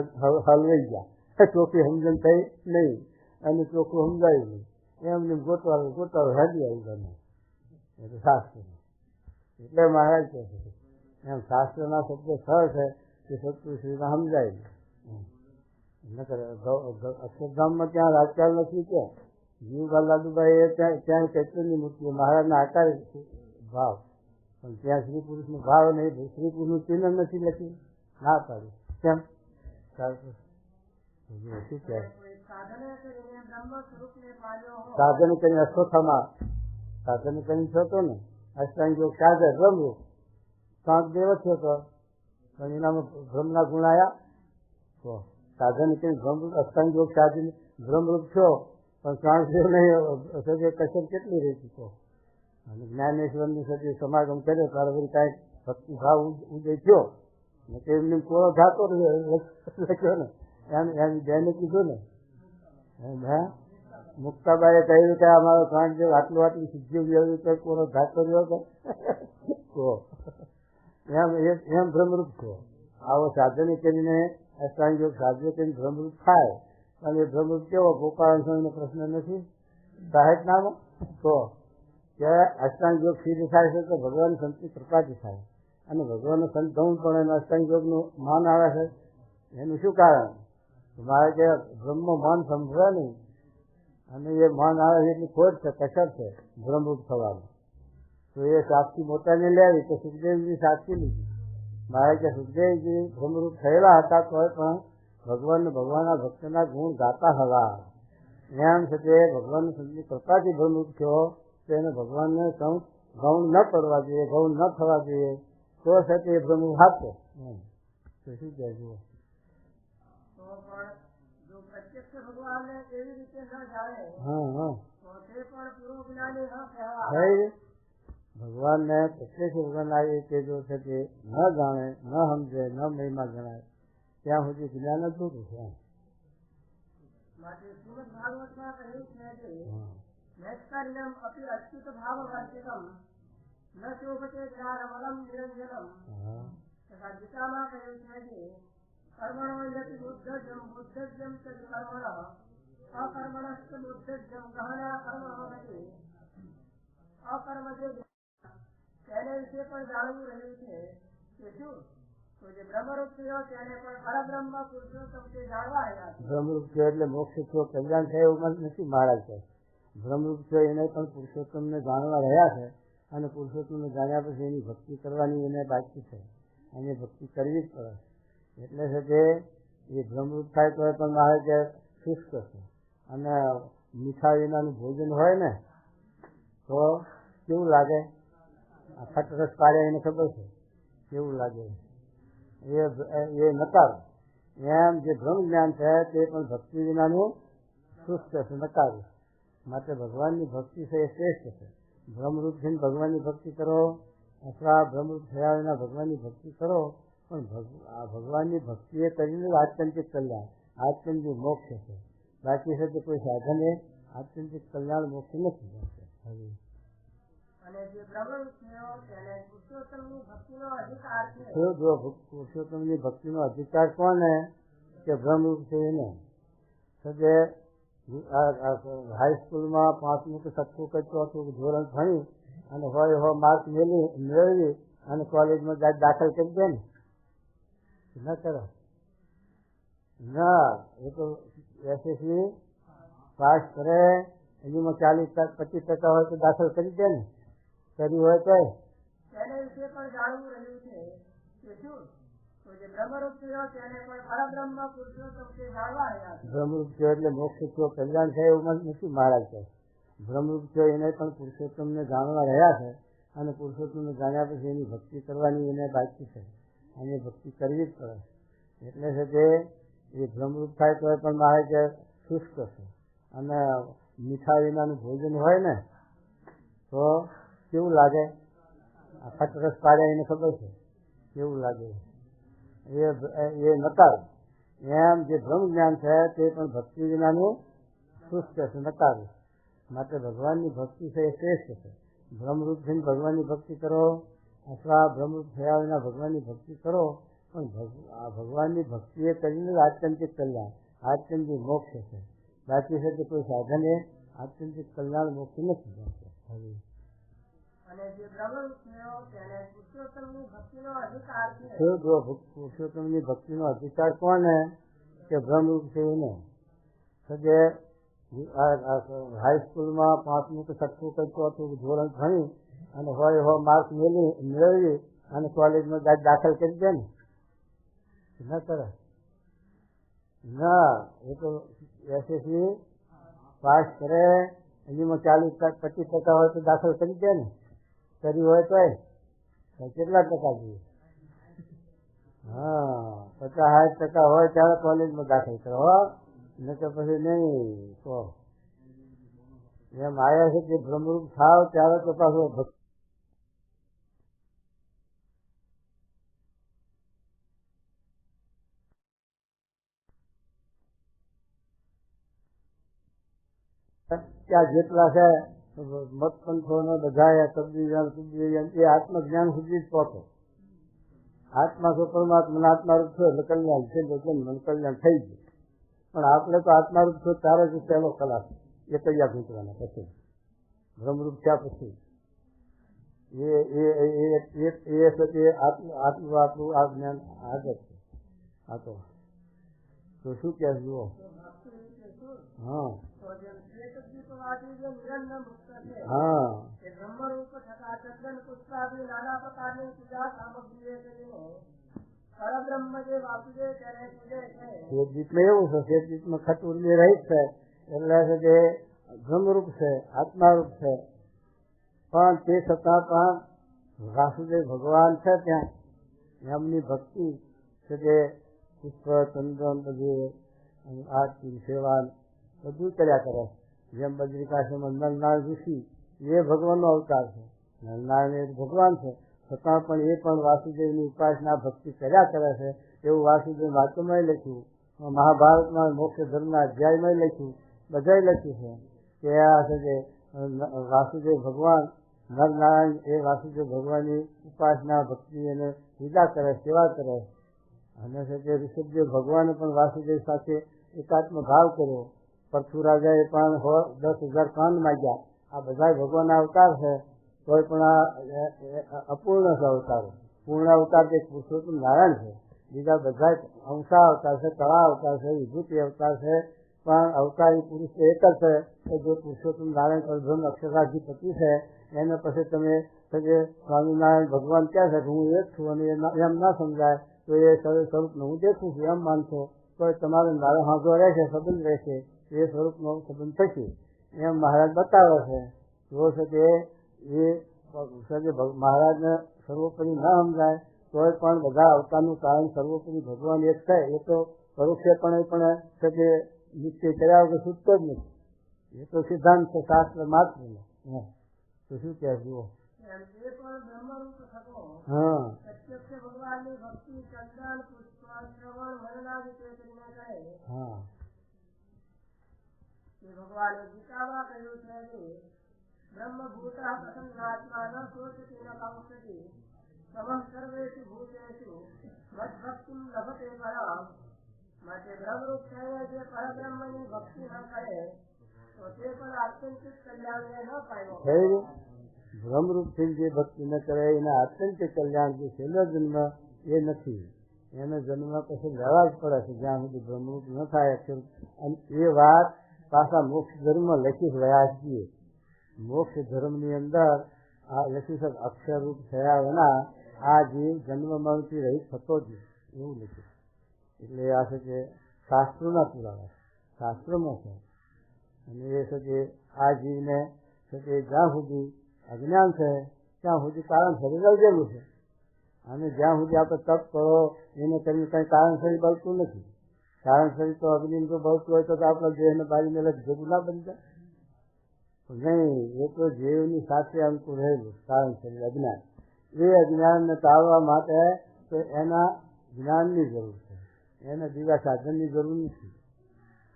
હલવાઈ ગયા. ચોખ્ખી સમજણ થઈ નહીં અને ચોખ્ખું સમજાયું નહીં. એમને ગોતવાળો હેડી આવી ગમે એટલે શાસ્ત્ર. એટલે મહારાજ કહે છે એમ શાસ્ત્રના શબ્દ સર છે કે સત્પુરુષને સમજાય અક્ષરધામમાં ત્યાં રાજકારણ નથી. કે જીવભાઈ લાડુભાઈ ત્યાં ચૈતન્ય મૂર્તિ મહારાજના આકારે ભાવ, પણ ત્યાં સ્ત્રી પુરુષનો ભાવ નહીં. સ્ત્રી પુરુષનું ચિહ્ન નથી લખ્યું, ના પાડી. કેમ? શું કહે? સાધન કરીને અશ્વત્થામાં સાધન કરીને થતો ને અષ્ટાંગ યોગ સાધન બ્રહ્મરૂપ સાત દેવ થયો હતો પણ એનામાં બ્રહ્મના ગુણ આવ્યા. તો સાધન કરીને બ્રહ્મરૂપ અષ્ટાંગ યોગ સાધન બ્રહ્મરૂપ થયો પણ શ્વાસ દેવ નહીં કસર કેટલી રહી તો. અને જ્ઞાનેશ્વરની સાથે સમાગમ કર્યો ત્યારે વળી કાંઈક ભક્તિભાવ ઉદય થયો ને તેમને કોરો જાતો લખ્યો ને એની બેને કીધું ને મુક્તાબાઈએ કહ્યું કે અમારો શ્વાસ દેવ આટલી સિદ્ધિ વ્યવહાર તો કોરો ઘાત કર્યો હતો. એમ ભ્રમરૂપ છો. આવો સાધન કરીને અષ્ટાંગ યોગ સાધન કરીને ભ્રમરૂપ થાય. અને એ ભ્રમરૂપ કેવો ગોપાલ સ્વામીનો પ્રશ્ન નથી સાહેબ નામ તો કે અષ્ટાંગ યોગ સિદ્ધ થાય છે તો ભગવાન સંતની કૃપાથી થાય. અને ભગવાનનો સંત ગૌણ પણ એને અષ્ટાંગ યોગનું માન આવે છે. એનું શું કારણ? મારે કે બ્રહ્મ માન સંભળે નહીં અને એ માન આવે છે એટલી ખોટ છે, કસર છે ભ્રમરૂપ થવાનું. તો એ સાક્ષી પોતાને લેવી તો સુખદેવજી સાક્ષી લીધી. મારે કે સુખદેવજી ભ્રમરૂપ થયેલા હતા તોય પણ ભગવાનના ભક્તના ગુણ ગાતા હતા. એમ છે તે ભગવાન સંતની કૃપાથી ભ્રમરૂપ થયો તો એને ભગવાનને ગૌણ ન કરવા જોઈએ, ગૌણ ન થવા જોઈએ. તો છે તે ભ્રમરૂપ હાથે. શું કહે જુઓ? ભગવાનને પ્રત્યક્ષ ભગવાન આવી રીતે જો છે તે ન જાણે, ન સમજે, ન મહિમા જણાય ત્યાં સુધી જ્ઞાન અધૂરું છે. તેને વિશે પણ જાણવું રહ્યું છે કે શું તો જે બ્રહ્મરૂપ થયો તેને પણ પરબ્રહ્મ પુરુષોત્તમ તે જાણવા રહ્યા છે. બ્રહ્મરૂપ થયો એટલે મોક્ષ થયો, કલ્યાણ થયો એવું નથી. મહારાજ છે બ્રહ્મરૂપ થયો એને પણ પુરુષોત્તમને જાણવા રહ્યા છે. અને પુરુષોત્તમને જાણ્યા પછી એની ભક્તિ કરવાની એને બાકી છે. એને ભક્તિ કરવી જ પડે. એટલે છે કે એ બ્રહ્મરૂપ થાય તો પણ મહારાજ શુષ્ક છે. અને મીઠા વિનાનું ભોજન હોય ને તો કેવું લાગે? આ ખટરસ પાડે એને ખબર છે કેવું લાગે. એ નકાર. એમ જે બ્રહ્મ જ્ઞાન છે તે પણ ભક્તિ વિનાનું શુષ્ક છે, નકારું. માટે ભગવાનની ભક્તિ છે એ શ્રેષ્ઠ છે. બ્રહ્મરૂપ થઈને ભગવાનની ભક્તિ કરો અથવા બ્રહ્મરૂપ થયા વિના ભગવાનની ભક્તિ કરો. પણ આ ભગવાનની ભક્તિ એ કરીને આત્યંતિક કલ્યાણ, આત્યંતિક મોક્ષ છે. બાકી છે કે કોઈ સાધને આત્યંતિક કલ્યાણ મોક્ષ નથી. અને જે બ્રહ્મરૂપ થયો તેને પુરુષોત્તમની ભક્તિનો અધિકાર છે. જો પુરુષોત્તમની ભક્તિનો અધિકાર કોને? કે બ્રહ્મરૂપ છે એને. કે હાઈસ્કૂલમાં 5મું કે 7મું કે 4થું ધોરણ ભણી અને હોય માર્ક મેળવી અને કોલેજમાં દાખલ કરી દે ને ન કરો ના. એ તો એસએસસી પાસ કરે એમાં 40-25% હોય તો દાખલ કરી દે ને. કર્યું હોય તો તેને વિશે પણ જાણવું રહ્યું છે કે શું તો જે બ્રહ્મરૂપ થયો તેને પણ પરબ્રહ્મ પુરુષોત્તમ તે જાણવા રહ્યા છે. બ્રહ્મરૂપ થયો એટલે મોક્ષ થયો, કલ્યાણ થાય એવું નથી. મહારાજ કહે બ્રહ્મરૂપ થયો એને પણ પુરુષોત્તમને જાણવા રહ્યા છે. અને પુરુષોત્તમને જાણ્યા પછી એની ભક્તિ કરવાની એને બાકી છે. અને ભક્તિ કરવી જ પડે. એટલે છે કે એ બ્રહ્મરૂપ થાય તો પણ મહારાજ શુષ્ક છે. અને મીઠા વિનાનું ભોજન હોય ને તો કેવું લાગે? આ ખટરસ પાડે એને ખબર છે કેવું લાગે એ નકાર. એમ જે બ્રહ્મ જ્ઞાન છે તે પણ ભક્તિ વિનાનું શુષ્ક છે, નકાર. માટે ભગવાનની ભક્તિ છે એ શ્રેષ્ઠ છે. બ્રહ્મરૂપ થઈને ભગવાનની ભક્તિ કરો અથવા બ્રહ્મરૂપ થયા વિના ભગવાનની ભક્તિ કરો, પણ આ ભગવાનની ભક્તિ એ કરીને આત્યંતિક કલ્યાણ, આત્યંતિક મોક્ષ છે. બાકી છે કે કોઈ સાધન એ આત્યંતિક કલ્યાણ મોક્ષ નથી. અને જે બ્રહ્મરૂપ થયો તેને પુરુષોત્તમની ભક્તિનો અધિકાર છે. પુરુષોત્તમની ભક્તિનો અધિકાર કોને? કે બ્રહ્મરૂપ છે એને. કે હાઈસ્કૂલમાં 5મું કે 6મું કે 4થું ધોરણ ભણી અને હોય માર્ક મેળવી અને કોલેજમાં દાખલ કરી દે ને, ના કરે ના. એ તો એસએસસી પાસ કરે, એમાં 40-25% હોય તો દાખલ કરી દે ને. કર્યું હોય તો કેટલા ટકા જોઈએ? હા, 50-60% હોય ત્યારે કોલેજમાં દાખલ કરો, ન તો પછી નહીં. તો એમ આવ્યા છે કે બ્રહ્મરૂપ થાવ ત્યારે તો પાછું ત્યાં જેટલા છે મતપંથોને બધા તબદીલ એ આત્મજ્ઞાન સુધી જ પહોંચો. આત્મા તો પરમાત્મા આત્મારૂપ થયો એટલે કલ્યાણ છે, મન કલ્યાણ થઈ ગયું. પણ આપણે તો આત્મારૂપ થયો ત્યારે જ પહેલો કલાક એ કૈયા ઘૂંટવાના. પછી બ્રહ્મરૂપ થયા પછી આપણું આ જ્ઞાન આગળ છે. આ તો શું કે જુઓ. હા હા શેરજીતમાં એવું છે, શેરજીતમાં ખટુરલી રહી છે એટલે કે બ્રહ્મરૂપ છે, આત્મારૂપ છે. પણ તે છતાં પણ વાસુદેવ ભગવાન છે ત્યાં એમની ભક્તિ છે કે પુષ્પ ચંદન બધું આરતી સેવા બધું કર્યા કરે. જેમ બદ્રિકાશ્રમમાં નરનારાયણ ઋષિ એ ભગવાનનો અવતાર છે, નરનારાયણ એ ભગવાન છે, છતાં પણ એ પણ વાસુદેવની ઉપાસના ભક્તિ કર્યા કરે છે. એવું વાસુદેવ વાક્યમાં લખ્યું, મહાભારતમાં મોક્ષ ધર્મના અધ્યાયમાં લખ્યું, બધા લખ્યું છે કે આ છે કે વાસુદેવ ભગવાન નરનારાયણ એ વાસુદેવ ભગવાનની ઉપાસના ભક્તિ એને પૂજા કરે, સેવા કરે. અને છે કે ઋષભદેવ ભગવાને પણ વાસુદેવ સાથે એકાત્મ ભાવ કર્યો. પરશુ રાજાએ પણ 10,000 કાન માગ્યા. આ બધા ભગવાનના અવતાર છે, તોય પણ આ અપૂર્ણ છે અવતારો. પૂર્ણ અવતાર તે પુરુષોત્તમ નારાયણ છે. બીજા બધા અંશા અવતાર છે, કળા અવતાર છે, વિભૂતિ અવતાર છે. પણ અવતારી પુરુષ એક જ છે કે જે પુરુષોત્તમ નારાયણ પરબ્રહ્મ અક્ષરાધિપતિ છે. એને પછી તમે સ્વામિનારાયણ ભગવાન ક્યાં છે કે હું એક છું અને એમ ના સમજાય તો એ સ્વરૂપને હું દેખું છું એમ માનશો તો તમારે મારો હાંધો રહેશે, સંબંધ રહેશે, એ સ્વરૂપનો સંબંધ થશે. એમ મહારાજ બતાવે છે. જો છે કે એ મહારાજને સર્વોપરી ના સમજાય તોય પણ બધા અવતારનું કારણ સર્વોપરી ભગવાન એક છે. એ તો પરોક્ષપણે પણ છે કે નિશ્ચય કર્યા વગર છૂટતો જ નથી. એ તો સિદ્ધાંત છે, શાસ્ત્ર માત્ર. તો શું કહે જુઓ. હા ભગવાનની ભક્તિ ચંદન પુષ્પ શ્રવણ મનનાદિ કરીને કરે. હા ભગવાને ગીતામાં કહ્યું છે કે બ્રહ્મભૂત પ્રસન્નાત્મા ન શોચતિ ન કાંક્ષતિ સમઃ સર્વેષુ ભૂતેષુ મદ્ભક્તિમ લભતે પરામ. માટે બ્રહ્મરૂપ થઈને જે પરબ્રહ્મની ભક્તિ ન કરે તો તે પણ આત્યંતિક કલ્યાણને ન પામ્યો. બ્રહ્મરૂપથી જે ભક્તિ ન કરે એના આત્યંતિક કલ્યાણ જે છેલ્લો જન્મ એ નથી. એને જન્મ પછી લેવા જ પડે છે જ્યાં સુધી બ્રહ્મરૂપ ન થાય. અને એ વાત પાછા મોક્ષ ધર્મમાં લખી રહ્યા છીએ. મોક્ષ ધર્મની અંદર આ લખ્યું છે અક્ષરરૂપ થયા વિના આ જીવ જન્મ મરણથી રહિત થતો જ એવું લખ્યું. એટલે આ છે કે શાસ્ત્રોના પુરાવા શાસ્ત્રોમાં છે. અને એ છે કે આ જીવને છે કે જ્યાં સુધી અજ્ઞાન છે ત્યાં સુધી કારણ શરીર રજેલું છે. અને જ્યાં સુધી આપણે તપ કરો એને કરીને કંઈ કારણ શરીર બળતું નથી. કારણ શરીર તો અગ્નિ જો બળતું હોય તો આપણા દેહને બારીને ભેગું ના બની જાય. નહીં, એ તો જીવની સાથે અંકુર રહેલું કારણ શરીર અજ્ઞાન. એ અજ્ઞાનને ટાળવા માટે તો એના જ્ઞાનની જરૂર છે, એને બીજા સાધનની જરૂર નથી.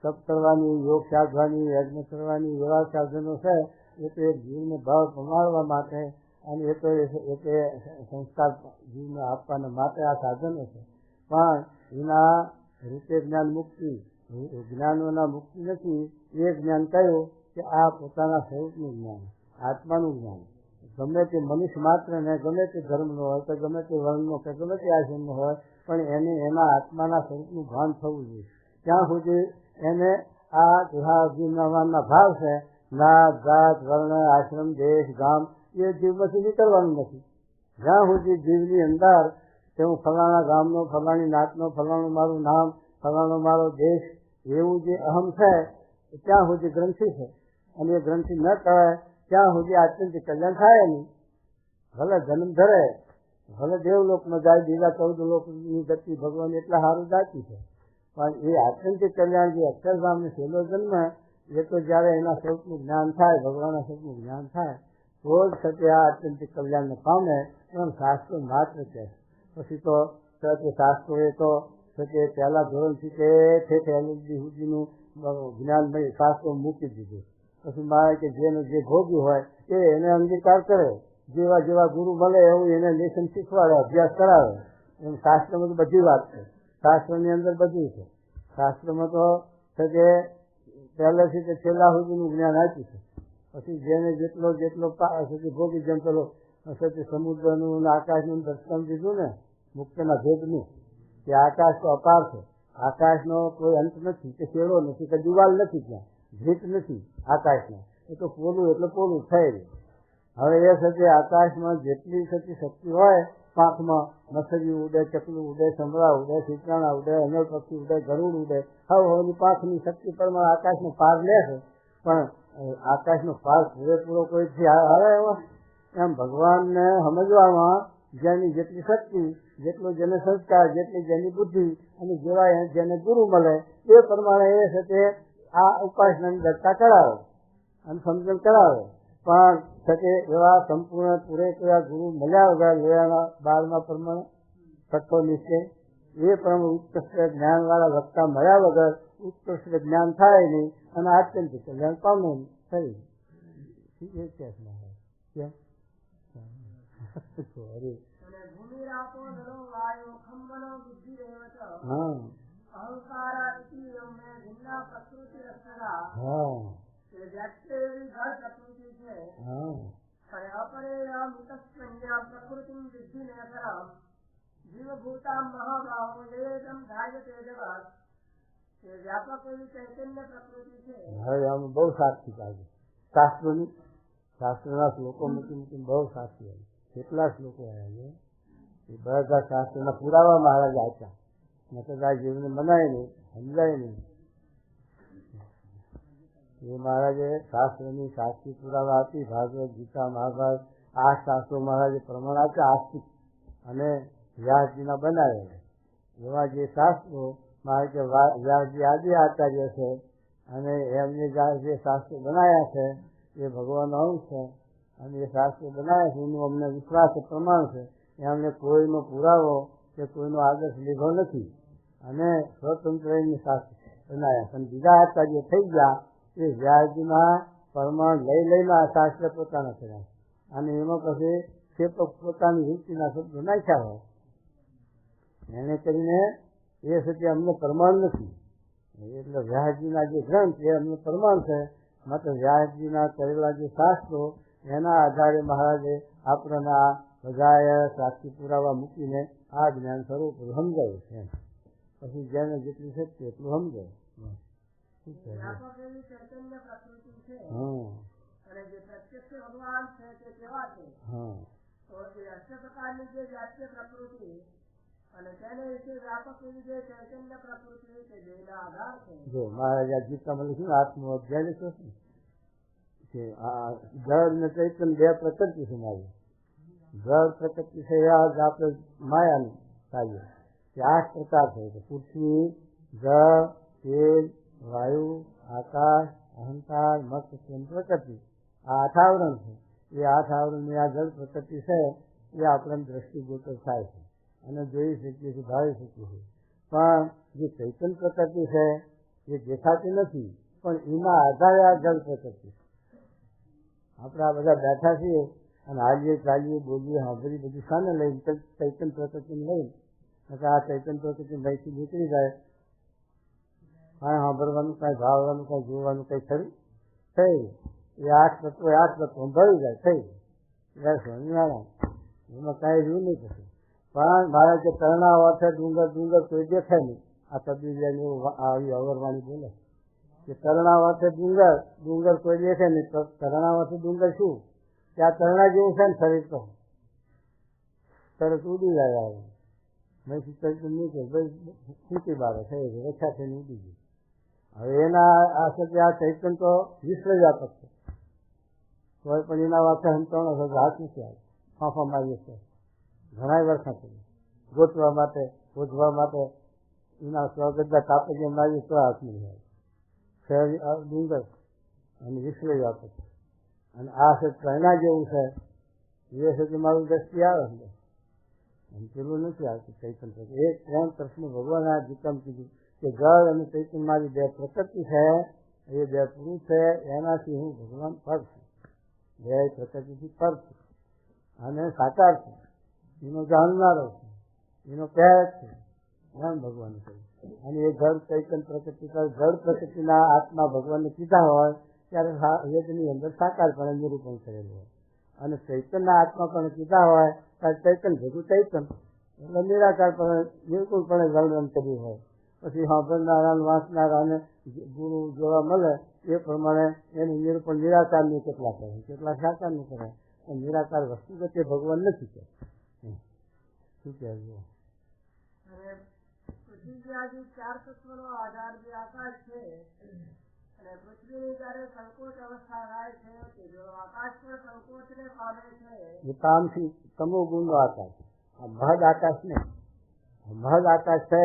તપ કરવાની, યોગ સાધવાની, યજ્ઞ કરવાની એવા સાધનો છે એ તો એક જીવને ભાવ પમાડવા માટે અને એ તો સંસ્કાર જીવને આપવાના માટે આ સાધનો છે. પણ એના રૂપે જ્ઞાન મુક્તિ, જ્ઞાનોના મુક્તિ નથી. એ જ્ઞાન કયું કે આ પોતાના સ્વરૂપનું જ્ઞાન, આત્માનું જ્ઞાન. ગમે તે મનુષ્ય માત્ર ને ગમે તે ધર્મનો હોય કે ગમે તે વર્ણનો કે ગમે તે આશ્રમનો હોય, પણ એને એના આત્માના સ્વરૂપનું ભાન થવું જોઈએ. ત્યાં સુધી એને આ દેહાભિમાનના ભાવ છે, નાત જાત વર્ણ આશ્રમ દેશ ગામ એ જીવમાંથી નીકળવાનું નથી. જ્યાં સુધી જીવની અંદર કે હું ફલાણા ગામનો, ફલાણી નાતનો, ફલાણું મારું નામ, ફલાણો મારો દેશ, એવું જે અહમ છે ત્યાં સુધી ગ્રંથિ છે. અને એ ગ્રંથિ ન કરાય ત્યાં સુધી આત્યંતિક કલ્યાણ થાય નહીં. ભલે જન્મ ધરે, ભલે દેવલોકમાં જાય, બીજા 14 લોકની ગતિ ભગવાન એટલા સારું જાતી છે, પણ એ આત્યંતિક કલ્યાણ જે અક્ષરધામનો છેલ્લો જન્મ એ તો જ્યારે એના સ્વરૂપનું જ્ઞાન થાય, ભગવાનના સ્વરૂપનું જ્ઞાન થાય તો જ સત્ય આ આત્યંતિક કલ્યાણને પામે. એમ શાસ્ત્રો માત્ર કહે. પછી તો સત્ય શાસ્ત્રોએ તો સત્ય પહેલા ધોરણથી તે એલએલબી સુધીનું જ્ઞાનમય શાસ્ત્રો મૂકી દીધું. પછી મારે કે જેને જે ભોગ્યું હોય એ એને અંગીકાર કરે, જેવા જેવા ગુરુ મળે એવું એને લેસન શીખવાડે, અભ્યાસ કરાવે. એમ શાસ્ત્રમાં તો બધી વાત છે, શાસ્ત્રની અંદર બધું છે. શાસ્ત્રમાં તો કે પહેલેથી તે છેલ્લા સુધીનું જ્ઞાન આપ્યું છે. પછી જેને જેટલો સુધી ભોગી, જેમ પેલો સત્ય સમુદ્રનું અને આકાશનું દર્શન દીધું ને મુક્તના ભેદનું, કે આકાશ તો અપાર છે, આકાશનો કોઈ અંત નથી, કે છેડો નથી, કે દિવાલ નથી, ત્યાં ભીત નથી આકાશમાં, એ તો પોલું એટલે પોલું થઈ રહ્યું. હવે એ સત્ય આકાશમાં જેટલી સતી શક્તિ હોય, પાંખમાં મસરી ઉડે, ચકલું ઉડે, સંભળા ઉડે, શીતરાણા ઉડે, અનલ પક્ષી ઉડે, ગરુડ ઉડે, હવની પાંખની શક્તિ પ્રમાણે આકાશનો પાર લે છે. પણ આકાશનો પાર પૂરેપૂરો કોઈથી આવે એવો? એમ ભગવાનને સમજવામાં જેની જેટલી શક્તિ, જેટલો જેને સંસ્કાર, જેટલી જેની બુદ્ધિ અને જેવા જેને ગુરુ મળે એ પ્રમાણે એ સાથે આ ઉપાસનાની દત્તા કરાવે અને સમજણ કરાવે. પણ સાથે એવા સંપૂર્ણ પૂરેપૂરા ગુરુ મળ્યા વગર લેવાના 12મા પ્રમાણે છઠ્ઠો નિશ્ચય એ પ્રમાણે ઉત્કૃષ્ટ જ્ઞાનવાળા વક્તા મળ્યા વગર ઉત્કૃષ્ટ જ્ઞાન થાય નહીં અને આત્યંતિક કલ્યાણ પામે થઈ. કેમ જીવભૂતા મહાભાવો ધાર્યતે જગત વ્યાપક એવી ચૈતન્ય પ્રકૃતિ છે. હવે આમ બહુ સાક્ષી કાઢે શાસ્ત્રોની, શાસ્ત્રના શ્લોકો મૂકી બહુ સાક્ષી આવે. કેટલા શ્લોકો આવ્યા છે એ બધા શાસ્ત્રના પુરાવા મહારાજ આપ્યા. મતલબ આ જીવને મનાય નહીં, સમજાય નહીં. એ મહારાજે શાસ્ત્રની સાક્ષી પુરાવા આપી. ભાગવત, ગીતા, મહાભારત 8 શાસ્ત્રો મહારાજે પ્રમાણ આપ્યા આસ્તિક અને વ્યાસજીના બનાવેલા. એવા જે શાસ્ત્રો મારે કે વ્યાસજી આદિ આચાર્ય છે અને એમને જે શાસ્ત્રો બનાવ્યા છે એ ભગવાનનો અંશ છે અને એ શાસ્ત્રો બનાવ્યા છે એનું અમને વિશ્વાસ પ્રમાણ છે. એમને કોઈનો પુરાવો કે કોઈનો આદર્શ લીધો નથી અને સ્વતંત્ર શાસ્ત્ર બનાવ્યા. પણ બીજા આચાર્ય થઈ ગયા એ વ્યાસજીના પ્રમાણ લઈને આ શાસ્ત્ર પોતાના કર્યા અને એમાં પછી ખેતો પોતાની રીતિના શબ્દો નાખ્યા હોય. એને કરીને એ સત્ય અમને પ્રમાણ નથી. એટલે વ્યાસજીના જે ગ્રંથ એ અમને પ્રમાણ છે. માત્ર વ્યાસજીના કરેલા જે શાસ્ત્રો એના આધારે મહારાજે આપણને આ બધા સાક્ષી પુરાવા મૂકીને આ જ્ઞાન સ્વરૂપ સમજાયું છે. પછી જેને જેટલું શક્ય એટલું સમજાય. જો મહારાજા ગીતામાં લખ્યું આત્મો અધ્યાય લખ્યો છે જળ ને ચૈતન્ય 2 પ્રકૃતિ છે. મારી જળ પ્રકૃતિ છે આપણે માયાની કાર્ય 8 પ્રકાર છે. પૃથ્વી, જળ, તેજ, વાયુ, આકાશ, અહંકાર, મત, પ્રકૃતિ આ 8 આવરણ છે. એ 8 આવરણની આ જળ પ્રકૃતિ છે એ આપણને દ્રષ્ટિગોચર થાય છે અને જોઈ શકીએ છીએ, ભાવી શકીએ છીએ. પણ જે ચૈતન્ય પ્રકૃતિ છે એ દેખાતી નથી, પણ એના આધારે આ જળ પ્રકૃતિ છે. આપણે આ બધા બેઠા છીએ અને હાલીએ ચાલીએ બોલીએ સાંભળીએ બધું શાને લઈને? ચૈતન્ય પ્રકૃતિને લઈને. આ ચૈતન્ય પ્રકૃતિ લઈથી નીકળી જાય, કાંઈ સાંભળવાનું, કાંઈ ભાવવાનું, કાંઈ જોવાનું કંઈ ખરું થઈ? એ 8 તત્વો ભળી જાય, થઈ જાય સ્વામિનારાયણ. એમાં કાંઈ રહ્યું નહીં પછી. પણ મારે જે કરણાવા છે ડુંગર કોઈ દેખાય નહીં. આ કબીરને આવી અવરવાણી બોલે કે કરણાવા છે ડુંગર કોઈ દેખાય નહીં. તો કરણાવાથી ડુંગર શું? ત્યાં કરણા જેવું છે ને શરીર તો તરત ઉડી જાય. આવે મેં નીકળી બારે થઈ ગઈ, રક્ષા થઈને ઉડી ગઈ. હવે એના આ ચૈતન્ય તો વિશ્વ વ્યાપક છે. કોઈ પણ એના વાંચે હંતાણો હાથ નથી આવે, ફાંફા મારીએ છે ઘણા વર્ષોથી ગોતવા માટે શોધવા માટે એના સ્વગદા કાપડીએ મારી તો હાથ નહીં આવે. શહેર ડુંગર અને વિશ્વ વ્યાપક છે. અને આ છે પ્રેરણા જેવું છે. એ છે કે મારું દ્રષ્ટિ આવે છે અને પેલું નથી આવતું ચૈતન્ય. એક 3 પ્રશ્ન ભગવાન આ ગીતામાં કીધું કે જળ અને ચૈતન્ય મારી 2 પ્રકૃતિ છે, એ 2 પુરુષ છે, એનાથી હું ભગવાન પર છું. 2 પ્રકૃતિથી પર છું અને સાકાર છું. એનો જાણનારો છે, એનો પહેર છે, એમ ભગવાન કહ્યું. અને એ જળ ચૈતન્ય પ્રકૃતિ જળ પ્રકૃતિના આત્મા ભગવાનને કીધા હોય ત્યારે વેદની અંદર સાકારપણે નિરૂપણ કરેલું હોય. અને ચૈતન્યના આત્મા પણ કીધા હોય ત્યારે ચૈતન્ય ભેગું ચૈતન્ય એટલે નિરાકારપણે બિલકુલપણે વર્ણન કર્યું હોય. પછી સાંભળનારા વાંચનારાને ગુરુ જોવા મળે એ પ્રમાણે એનું નિરૂપણ નિરાકારનું કેટલા કરે, કેટલા સાકારનું કરે. નિરાકાર વસ્તુગત એ ભગવાન નથી કે શું કહેવું? પૃથ્વી આદિ 4 તત્વનો આધાર જે આકાશ છે અને પૃથ્વીની જયારે સંકોચ અવસ્થા થાય છે કે જો આકાશ પણ સંકોચને પામે છે એ કામથી તમો ગુણનો આકાશ. આ મહદ આકાશ ને મહદ આકાશ છે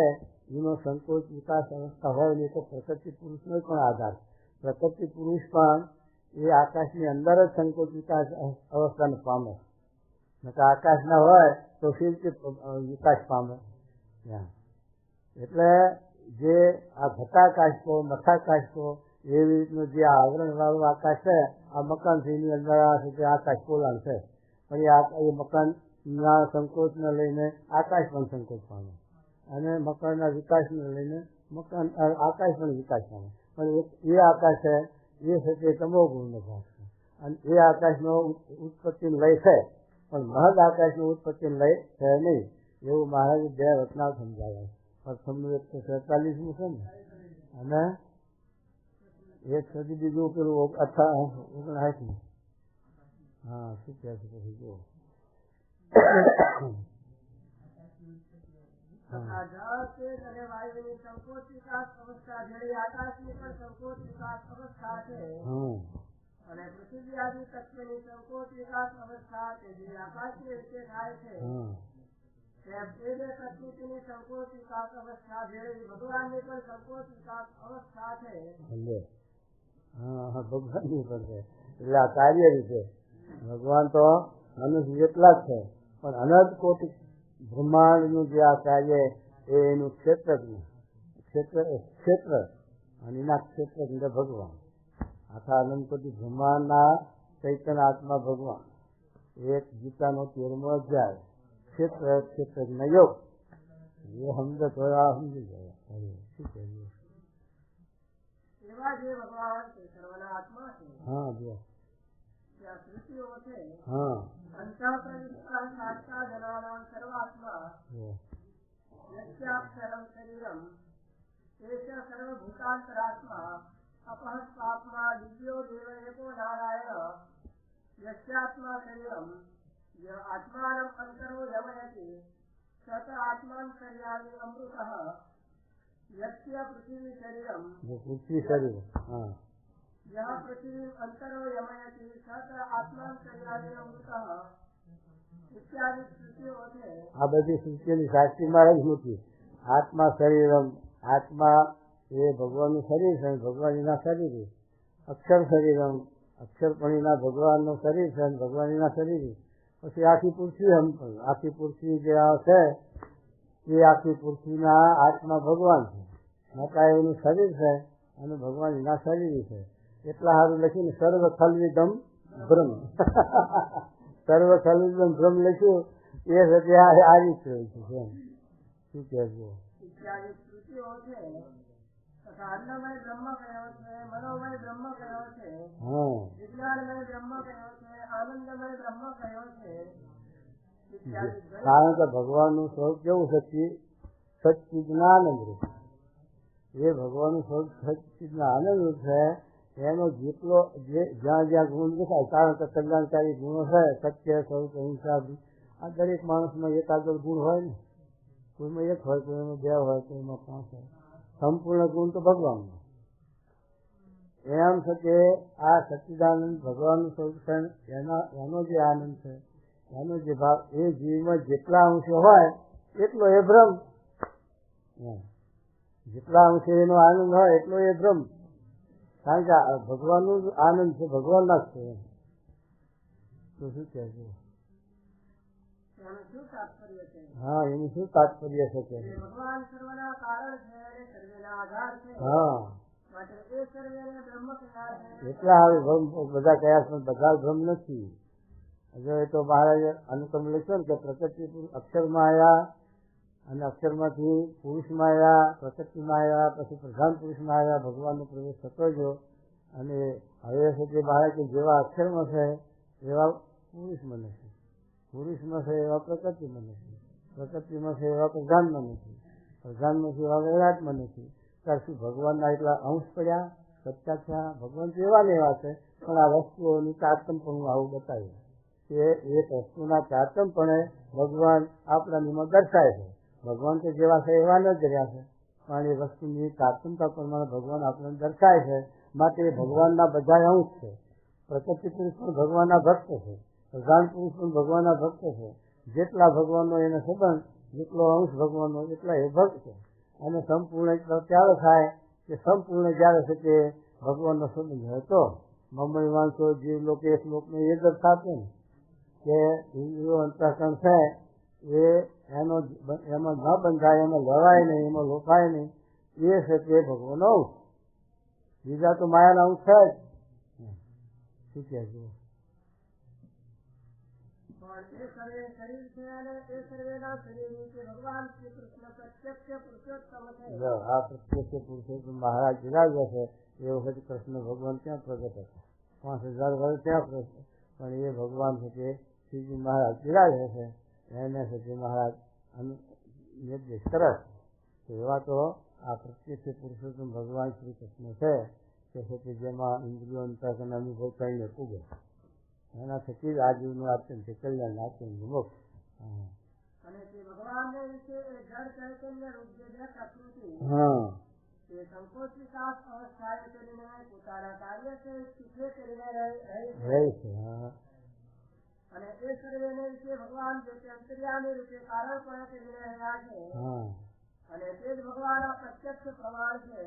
એનો સંકોચ વિકાસ અવસ્થા હોય ને તો પ્રકૃતિ પુરુષનો પણ આધાર. પ્રકૃતિ પુરુષ પણ એ આકાશની અંદર જ સંકોચ વિકાસ અવસ્થાને પામે. આકાશ ના હોય તો શિલ્પ વિકાસ પામે. એટલે જે આ ઘટાકાશ કહો મઠાકાશ કહો એવી રીતનું જે આવરણ વાળું આકાશ છે, આ મકાન ની અંદર આકાશ પોલાણ છે. પણ એ મકાનના સંકોચને લઈને આકાશ પણ સંકોચ પામે અને મકાનના વિકાસને લઈને આકાશ પણ વિકાસ પામે. પણ એ આકાશ છે એ છે તે તમો ગુણનો ભાગ છે. અને એ આકાશનો ઉત્પત્તિ લય છે, પણ મહદ આકાશનું ઉત્પત્તિ લય છે નહીં. એવું મહારાજે 2 રચનાઓ સમજાવ્યા. પ્રથમનું 147મું છે ને, અને 1 બીજું પેલું 59. હા, શું કહે છે પછી જુઓ. અને વાયુની સંકોચ વિકાસ અવસ્થા જેવી આકાશની પણ સંકોચ વિકાસ અવસ્થા છે. અને પૃથ્વી આદિ તત્વની સંકોચ વિકાસ અવસ્થા કે જે આકાશની રીતે થાય છે પ્રકૃતિની સંકોચ વિકાસ અવસ્થા જેવી ભગવાનની પણ સંકોચ વિકાસ અવસ્થા છે. ભગવાનની પણ છે. એટલે આ કાર્ય રીતે ભગવાન તો મનુષ્ય જેટલા જ છે, પણ અનંત કોટી બ્રહ્માંડનું જે આ કાર્ય એનું ક્ષેત્ર અને એના ક્ષેત્ર એટલે ભગવાન. આખા અનંત કોટી બ્રહ્માંડના ચૈતન્ય આત્મા ભગવાન. એક ગીતાનો 13મો અધ્યાય ક્ષેત્ર યોગ એ સમજો તો સમજી જાય. શું કહેવું? એવા જે ભગવાન છે સર્વના આત્મા છે. હા જો ત્યાં સૃષ્ટિઓ છે. હા અંતઃપ્રવિષ્ટા સાક્ષા જનાનાં સર્વાત્મા યસ્યાક્ષરં શરીરમ એષ સર્વભૂતાંતરાત્મા અપહત પાપમા દિવ્યો દેવ એકો નારાયણ યસ્યાત્મા શરીરમ ય આત્માનમ અંતરો યમયતિ સત આત્માન શરીરાની અમૃતઃ યસ્ય પૃથ્વી શરીરમ પૃથ્વી શરીર યહ પૃથ્વી અંતરો યમયતિ સત આત્માન શરીરાની અમૃતઃ ઇત્યાદિ સ્મૃતિઓ છે. આ બધી સૃષ્ટિની સાક્ષીમાં જ મૂકી. આત્મા શરીરમ, આત્મા એ ભગવાનનું શરીર છે, ભગવાન એના શરીર. અક્ષર શરીરમ, અક્ષરપણીના ભગવાનનું શરીર છે, ભગવાન એના શરીર. પછી આખી પૃથ્વી આખી પૃથ્વી જે છે એ આખી પૃથ્વીના આત્મા ભગવાન છે, માતા એનું શરીર છે અને ભગવાન એના શરીર છે. એટલા સારું લખ્યું ને સર્વ ખલવિદમ બ્રહ્મ સર્વ ખલવિદમ બ્રહ્મ લખ્યું એ જગ્યા આ રીતે હોય છે. શું કહેજો ઇત્યાદિ શ્રુતિઓ છે તથા અન્નમય બ્રહ્મ કયો છે, મનોમય બ્રહ્મ કયો છે, હા વિજ્ઞાનમય બ્રહ્મ કયો છે, આનંદમય બ્રહ્મ કયો છે ઇત્યાદિ ઘણી કારણ કે ભગવાનનું સ્વરૂપ કેવું સચ્ચિદાનંદ રૂપ, એ ભગવાનનું સ્વરૂપ સચ્ચિદાનંદ રૂપ છે. એનો જેટલો જ્યાં જ્યાં ગુણ દેખાય, કારણ કે કલ્યાણકારી ગુણો છે, સત્ય સ્વરૂપ અહિંસા, આ દરેક માણસમાં એકાદ ગુણ હોય ને, કોઈમાં એક હોય, કોઈમાં 2 હોય, કોઈમાં 5 હોય. સંપૂર્ણ ગુણ તો ભગવાનનો. એમ છે કે આ સચ્ચિદાનંદ ભગવાનનું સ્વરૂપ છે. એનો જે આનંદ છે, એનો જે ભાવ, એ જીવમાં જેટલા અંશો હોય એટલો એ બ્રહ્મ, જેટલા અંશે એનો આનંદ હોય એટલો એ બ્રહ્મ. કારણ કે ભગવાનનું જ આનંદ છે, ભગવાનના જ છે. તો શું કહે છે? એનું શું તાત્પર્ય છે? હા, એનું શું તાત્પર્ય છે કે ભગવાન સર્વના કારણ છે અને સર્વેના આધાર છે. હા, માટે એ સર્વેને બ્રહ્મ કહેવાય છે. એટલા બધા કયા છે, બધા બ્રહ્મ નથી. જો એ તો મહારાજે અનુક્રમ લખ્યો ને કે પ્રકૃતિ અક્ષરમાં આવ્યા અને અક્ષરમાંથી પુરુષમાં આવ્યા, પ્રકૃતિમાં આવ્યા, પછી પ્રધાન પુરુષમાં આવ્યા, ભગવાનનો પ્રવેશ થતો ગયો. અને હવે છે કે મહારાજ કે જેવા અક્ષરમાં છે એવા પુરુષમાં નથી, પુરુષમાં છે એવા પ્રકૃતિમાં નથી, પ્રકૃતિમાં છે એવા પ્રધાનમાં નથી, પ્રધાનમાં છે એવા વિરાટમાં નથી. ત્યારે શું ભગવાનના એટલા અંશ પડ્યા, સચ્ચા થયા? ભગવાન તો એવા ને એવા છે, પણ આ વસ્તુઓનું તારતમપણું આવું બતાવ્યું કે એક વસ્તુના તારતમપણે ભગવાન આપણામાં દર્શાય છે. ભગવાન તો જેવા છે એવા ન જ રહ્યા છે, પણ એ વસ્તુની તારતમતા પ્રમાણે ભગવાન આપણને દર્શાય છે. માટે એ ભગવાનના બધા અંશ છે. પ્રકૃતિ પુરુષ પણ ભગવાનના ભક્ત છે, પ્રધાન પુરુષ પણ ભગવાનના ભક્ત છે. જેટલા ભગવાનનો એને સંબંધ, જેટલો અંશ ભગવાનનો એટલા એ ભક્ત છે. અને સંપૂર્ણ ત્યારે થાય કે સંપૂર્ણ જ્યારે છે કે ભગવાનનો સંબંધ હોય તો મમ્મી માણસો જીવ લોકો એક લોકને એ દર્શાવે ને કે ઇન્દ્રિયો અંતઃકરણ છે એ એમાં ન બંધાય, એમાં લવાય નહીં, એમાં લોપાય નહીં. એ છે તે ભગવાનનો અંશ. બીજા તો માયાના અંશ છે જ. શું કહે છે? પણ એ સર્વે શરીર છે અને એ સર્વેના શરીર નીચે ભગવાન શ્રી કૃષ્ણ પ્રત્યક્ષ પુરુષોત્તમ છે. આ પ્રત્યક્ષ પુરુષોત્તમ મહારાજ બિરાજ્યા છે. એ વખત કૃષ્ણ ભગવાન ક્યાં પ્રગટ હતા? 5000 વર્ષ ક્યાં પ્રગટ? પણ એ ભગવાન છે કે શ્રીજી મહારાજ બિરાજે છે, એને છે કે મહારાજ નિર્દેશ કરે છે. એવા તો આ પ્રત્યક્ષ પુરુષોત્તમ ભગવાન શ્રી કૃષ્ણ છે કે જેમાં ઇન્દ્રિયો અંતઃકરણ અનુભવ કરીને પૂગે, એના થકી જ આ જીવનું આત્યંત કલ્યાણ, આત્યંત મોક્ષ. અને તે ભગવાનને વિશે એ જળ ચૈતન્ય રૂપ જે પ્રકૃતિ હા, તે સંકોચ વિકાસ અવસ્થાએ કરીને પોતાના કાર્ય છે શીખે કરીને રહે છે. અને એ સર્વેને વિશે ભગવાન જે તે અંતર્યામી રૂપે કારણ પણ કરીને રહ્યા છે. અને તે જ ભગવાન આ પ્રત્યક્ષ પ્રમાણ છે.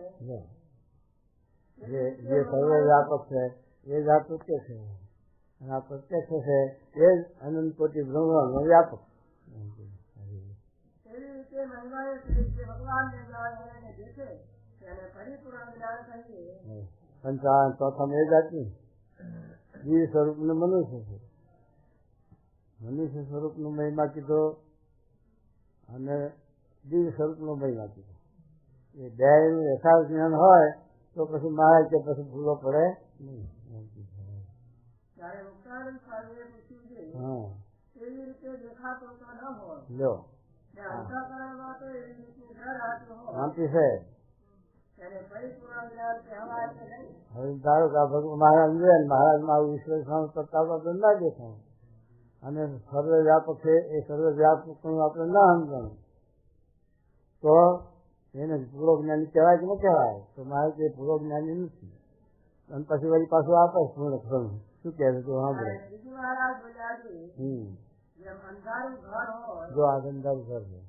જે સર્વ વ્યાપક છે એ જ આ પ્રત્યક્ષ છે, અને આ પ્રત્યક્ષ છે એ જ અનંત કોટી બ્રહ્માંડનો વ્યાપક. એવી રીતે મહિમાએ જે ભગવાનને જાણે અને દેખે તેને પરિપૂર્ણ જ્ઞાન કહીએ. પંચાવન ચોથા એ જાતની જીવ સ્વરૂપનું મનુષ્ય છે. મનુષ્ય સ્વરૂપનો મહિમા કીધો અને જીવ સ્વરૂપનો મહિમા કીધો. એ બેનું યથાર્થ જ્ઞાન હોય તો પછી મહારાજ કે પછી ભૂલો પડે નહીં. ત્યારે મુક્તાનંદ સ્વામીએ પૂછ્યું છે એવી રીતે દેખાતું તો ન હોય, લ્યો અંતઃકરણમાં તો એવી રીતે ન રહેતું હોય, શાંતિ છે. તેને પરિપૂર્ણ જ્ઞાન કહેવાય છે નહીં. હવે ધારો કે ભગવાન મહારાજ જોઈએ ને મહારાજમાં આવું ઈશ્વર પ્રતાપ આપણે ના દેખાય, અને સર્વ વ્યાપક છે એ સર્વ વ્યાપક આપણે ના સમજણ તો એને પૂર્વ જ્ઞાની કહેવાય કે ન કહેવાય? તો મારે તે પૂર્વ જ્ઞાની નથી. અને પછી વળી પાછું આપે પૂર્ણ ખરું. શું કહે છે? બીજું મહારાજ બોલ્યા છે જેમ અંધારું ઘર હોય, જો આ અંધારું ઘર છે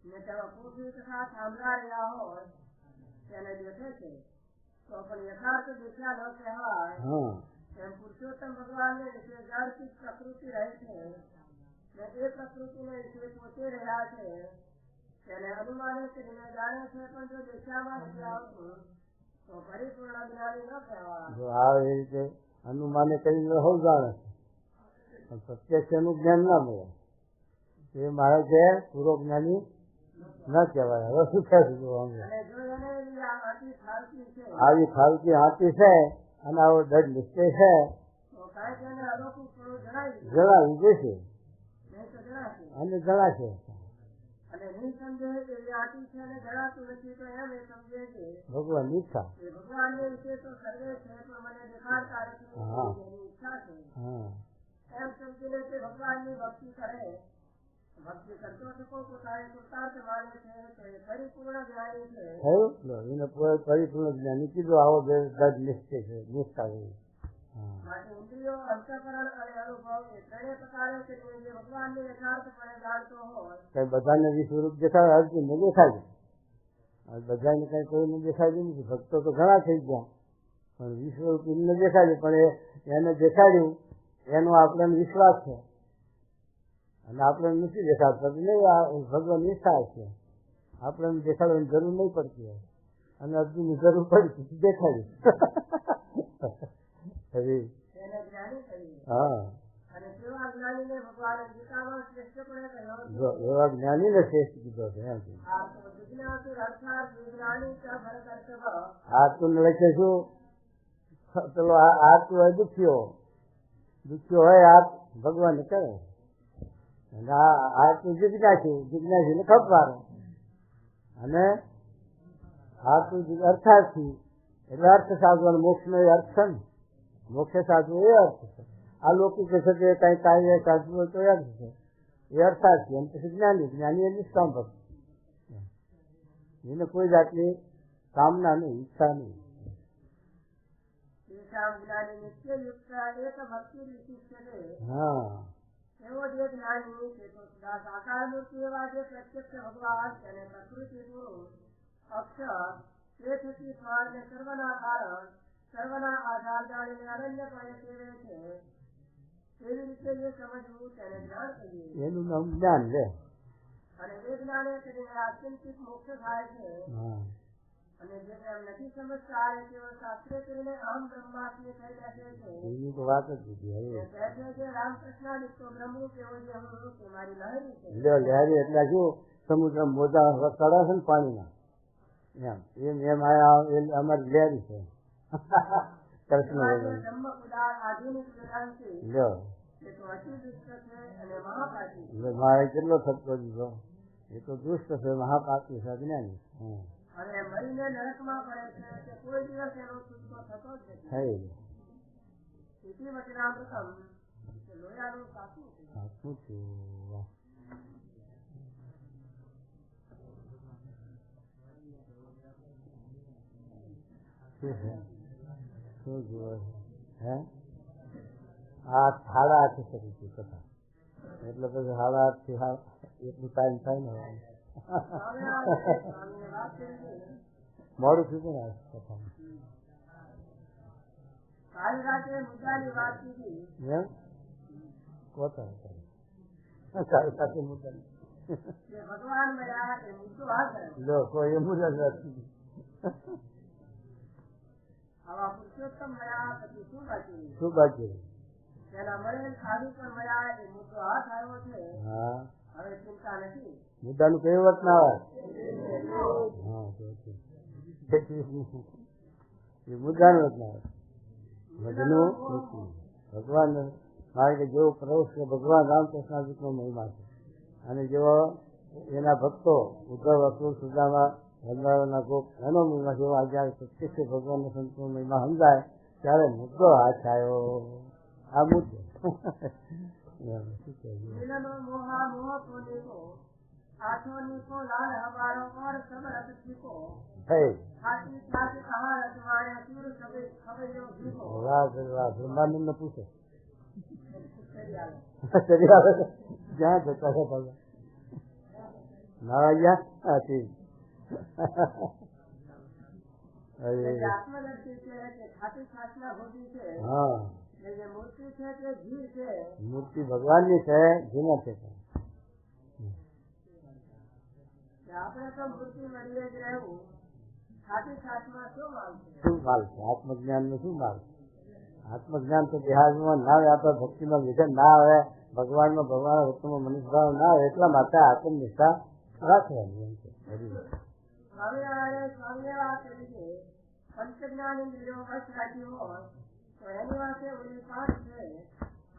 ને તેમાં પૃથ્વી તથા થાંભલા રહ્યા હોય તેને દેખે છે તો પણ યથાર્થ દેખ્યા ન કહેવાય. એમ પુરુષોત્તમ ભગવાનને વિશે જળથી પ્રકૃતિ રહી છે ને એ પ્રકૃતિને વિશે પોતે રહ્યા છે, તેને અનુમાને કરીને જાણે છે, પણ જો દેખામાં નથી આવતું તો પરિપૂર્ણ જ્ઞાની ન કહેવાય. જો આવે એ રીતે અનુમાને કરીને હોવ જાણે છે, પ્રત્યક્ષ એનું જ્ઞાન ના મળે. એ મારે છે પૂર્વ જ્ઞાની ન કહેવાય. હવે શું કહેશું? આવી ખાલકી હાથી છે અને આવો દઢ નિશ્ચય છે જણાવી દેશે અને જણાશે. ભગવાન ઈચ્છા. હા હા એમ સમજીને તે ભગવાનની ભક્તિ કરે. ભક્તિ કરતો શકો પોતાને પુરુષાર્થ માને છે તો એ પરિપૂર્ણ જ્ઞાની છે. એને પરિપૂર્ણ જ્ઞાની કીધું. આવો દઢ નિશ્ચય છે, નિષ્ઠા છે. માટે ઇન્દ્રિયો, અંતઃકરણ અને અનુભવ એ ત્રણેય પ્રકારે છે જે ભગવાનને યથાર્થપણે જાણતો હોય. કઈ બધાને વિસ્વરૂપ દેખાય? અર્જુન ને દેખાય. બધાને કઈ કોઈને દેખાડ્યું નથી. ભક્તો તો ઘણા થઈ ગયા પણ વિસ્વરૂપ એમને દેખાડ્યું. પણ એને દેખાડ્યું એનો આપણે વિશ્વાસ છે અને આપણે નથી દેખાડતા. નહીં, ભગવાન ઈચ્છા છે. આપણે દેખાડવાની જરૂર નહીં પડતી હોય અને અર્જુનની જરૂર પડી દેખાડ્યું. હા, એવા જ્ઞાની ને શ્રેષ્ઠ કીધો છે. આતું લખે શું? પેલો આતું હોય દુખ્યો હોય આ ભગવાન કરે. અને આતું જિજ્ઞાસી ને ખપવાનું. અને આતું અર્થાર્થી એટલે અર્થ સાધવાનો. મોક્ષ નો અર્થ છે ને. મોક્ષ સાધવું એ અર્થ છે. આ લૌકિક છે કે કઈ કાર્ય સાધવું હોય તો અર્થ છે. એ અર્થાર્થી. એમ પછી જ્ઞાની એ નિષ્કામ ભક્ત. એને કોઈ જાતની કામના નહીં, ઈચ્છા નહીં. હા, એવો જે જ્ઞાની છે તો સાકાર મૂર્તિ એવા જે પ્રત્યક્ષ ભગવાન અને પ્રકૃતિ પુરુષ અક્ષર તે થકી ફળ ને સર્વના કારણ સર્વના આધાર જાણીને અનન્યપણે સેવે છે. એવી રીતે જે સમજવું તેને જ્ઞાન કહીએ. એનું નામ જ્ઞાન લે. અને એ જ્ઞાને કરીને આત્યંતિક મોક્ષ થાય છે. અને જે એમ નથી સમજતા તેઓ શાસ્ત્રે કરીને અહમ બ્રહ્માસ્મિ થઈ બેસે છે. એની તો વાત જ નથી. કહે છે કે રામકૃષ્ણ તો બ્રહ્મ કેવો જે હું કે મારી લહેરી છે. લહેરી એટલે શું? સમુદ્ર મોજા ચડે છે ને પાણીમાં એમ અમારી લહેરી છે. કૃષ્ણ મારે કેટલો થતો દીધો. એ તો દુષ્ટ છે, મહાપાપી છે, અજ્ઞાની. અને મરીને નરકમાં પડે છે કે કોઈ દિવસ એનો છૂટકો થતો જ નથી. લોયાનું સાચું છે. શું જોવે? હે, આ 8:30 શરૂ થઈ કથા. એટલે પછી 8:30 એટલું ટાઈમ થાય ને. મોડું થયું ને કથા. કાલ રાતે મુદ્દાની વાત કીધી. એમ કોતા કાલ રાતે મુદ્દા ભગવાન મળ્યા એ મુદ્દો હાજર. લો કોઈ મુદ્દા નથી. આવા પુરુષોત્તમ મળ્યા પછી શું બાકી? શું બાકી? તેના મળેલ સાધુ પર મળ્યા એ મુદ્દો હાથ આવ્યો છે. હા, હવે ચિંતા નથી. મુદ્દાનું કઈ વાત ના આવે. હા, એ મુદ્દાનું વાત ના આવે. બધું ભગવાન મારે કે જેવો પ્રવેશ કે ભગવાન રામકૃષ્ણ નો મહિમા છે. અને જેવો એના ભક્તો ઉદ્ધવ, અક્રૂર, સુદામા, વંદાવના ગોપ એનો મહિમા જેવો આજે પ્રત્યક્ષ ભગવાન સંતો મહિમા સમજાય ત્યારે મુદ્દો હાથ આવ્યો. આ મુદ્દો બ્રહ્માનંદ પૂછે ક્યાં જતા હતા નારાયણ? મૂર્તિ ભગવાન ની છે, જેના છે. આપણે તો મૂર્તિ મળીએ જ રહેવું, સાચી સાચમાં શું માલ છે? શું માલ છે? આત્મજ્ઞાન નું શું માલ? આત્મજ્ઞાન તો દેહાદમાં ના આવે, આપણા ભક્તિમાં વિઘન ના આવે, ભગવાનમાં ભગવાન વસ્તુમાં મનુષ્ય ભાવ ના આવે, એટલા માટે આત્મનિષ્ઠા રાખવાની એમ છે. સ્વામીએ વાત કરી છે, પંચજ્ઞાન ઇન્દ્રિયો વશ રાખ્યું હોય તો એની પાસે ઓલી પાંચ છે.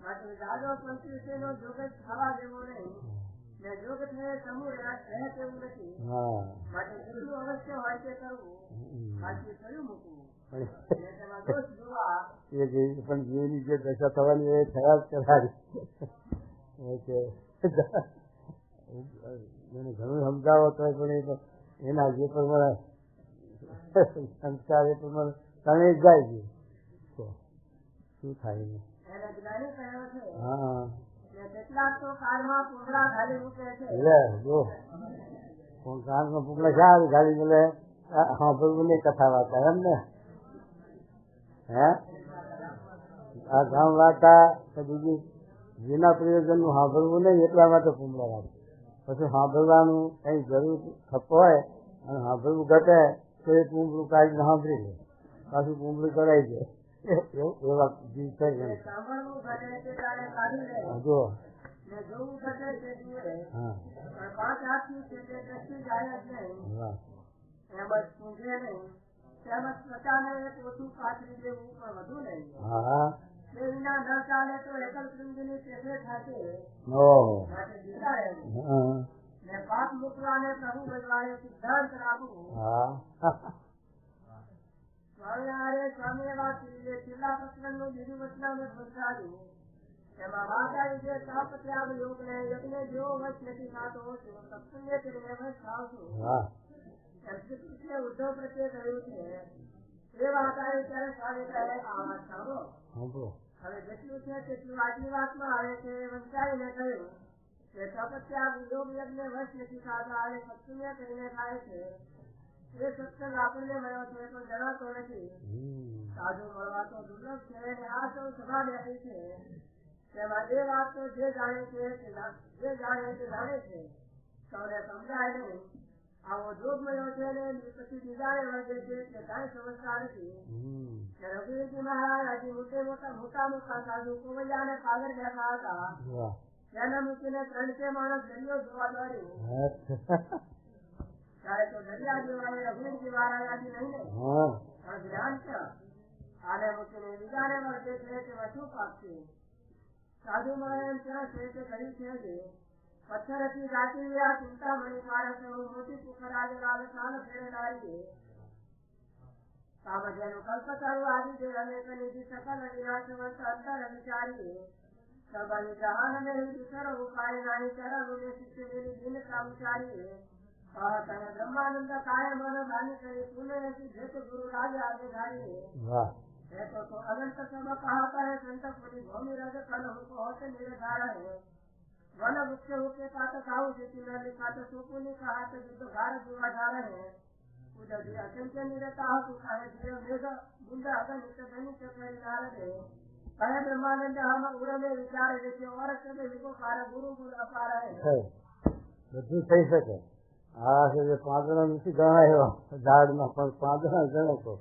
માટે દાદો પંચ વિશેનો જોગ જ ખાવા જેવો નહીં, ને જોગ થયે સમૂહ રહે તેવું નથી. માટે જેટલું અવશ્ય હોય તે કરવું, બાકી થયું મૂકવું. તેમાં દોષ જોવા પણ જીવની જે દશા થવાની એ થયા જ કરાવી. એને ઘણું સમજાવો તો પણ એના જે પ્રમાણે સંસ્કાર એ પ્રમાણે તણે જ જાય છે. શું થાય ને? એને જ્ઞાની કહ્યો છે. હા, કેટલાક તો કાળમાં પૂંગળા ઘાલી મૂકે છે. જો કાળમાં પૂંગળા ક્યાં ઘાલી મળે? હા, બરોબર નહીં કથા વાર્તા એમ ને. હે આ ગામ વાર્તા બીજી વિના પ્રયોજન નું સાંભળવું નહીં, એટલા માટે પૂંગળા રાખે. પછી સાંભળવાનું કઈ જરૂર થપ હોય અને સાંભળવું ઘટે તો એ પૂંગળું કાઢીને સાંભળી લે, પાછું પૂંગળું કરાવી દે. એવા જીવ છે. સાંભળવું ઘટે તે તારે કાઢી લે. જો જોવું ઘટે તે જુએ. હા, પાંચ હાથની છે તે દ્રષ્ટિ જાય જ નહીં. એમ જ પૂંજે નહીં, તેમજ પ્રજાને એક ઓછું પાથરી દેવું પણ વધુ નહીં. હા, તે વિના ન ચાલે તો એકલ શૃંગની પેઠે થશે. માટે દીધા રહેવું ને પાપ મૂકવાને પ્રભુ ભજવાને સિદ્ધાંત રાખવું. સ્વામીએ વાત કરી, છેલ્લા પ્રસંગનું બીજું વચનામૃત સમજાવ્યું. એમાં વાત આવી છે, તપ ત્યાગ યોગ ને યજ્ઞ જેવો વશ નથી થતો, સત્સંગે કરીને વશ થાવશો. એમ શ્રી કૃષ્ણે ઉદ્ધવ પ્રત્યે કહ્યું છે. એ વાત આવી ત્યારે સ્વામી કહે, આ વાત સાંભળો. હવે જેટલું છે તેટલું આજની વાતમાં આવે છે. વંચાઈને કહ્યું કે તપ ત્યાગ યોગ યજ્ઞ વશ નથી થતા, અને સત્સંગે કરીને થાય છે. એ સત્સંગ આપણને મળ્યો છે પણ જણાતો નથી. સાધુ મળવા તો દુર્લભ છે, અને આ સૌ સભા બેઠી છે. તેમાં એ વાત તો જે જાણે છે તે જાણે છે, સૌને સમજાય નહીં. આવો જોગ મળ્યો છે ને પછી બીજાને વર્ગે છે તે કાંઈ સમજતા નથી. રઘુવીરજી મહારાજ હજી મોટા સાધુ કુંવરિયાને પાગર બેઠા હતા. તેને મૂકીને 300 માણસ દરિયો જોવા દોડ્યું. ત્યારે તો દરિયા જોવાને રઘુવીરજી મહારાજ આજે નહીં ને, પણ જ્ઞાન છે. આને મૂકીને બીજાને વર્ગે છે તેમાં શું પાકશે? સાધુ મહારાજ ત્યાં છે તે કહ્યું છે કે પથ્થરથી દાટી ગયા ચિંતામણી પારસ મોટી પુખર આજે લાલ સાલ ફેરેલારી. કામજનું કલ્પતરુ આદિ જે અનેક નિધિ સકલ વિનાશવંત અંતર વિચારીએ. સબની જહાન ને દુસર ઉપાય નાની ચરણ ને શિષ્ય મેલી દિન કા ઉચારીએ. તને બ્રહ્માનંદ કાય મન ભાની કરી પુનઃ ભેટ ગુરુ રાજ આગે ધારીએ. तो अनंत सब कहता है संत पुरी भूमि रज कल हमको होते निर्धार है. वन मुख्य होके काट खाऊ जेती न लिखा तो सुपुनी कहा तो युद्ध भारत जुआ जा रहे हैं. उधर भी असंख्य निरता हो तू कहे जीव मेघ बुंदा अगर नित्य धनी चक्कर नारद है. कहे ब्रह्मानंद हम उड़ में विचार देखे और सब विको कार गुरु गुण अपार है. બધું થઈ શકે. આ છે જે પાંદડા નથી ગણાયો ઝાડમાં, પણ પાંદડા ગણે તો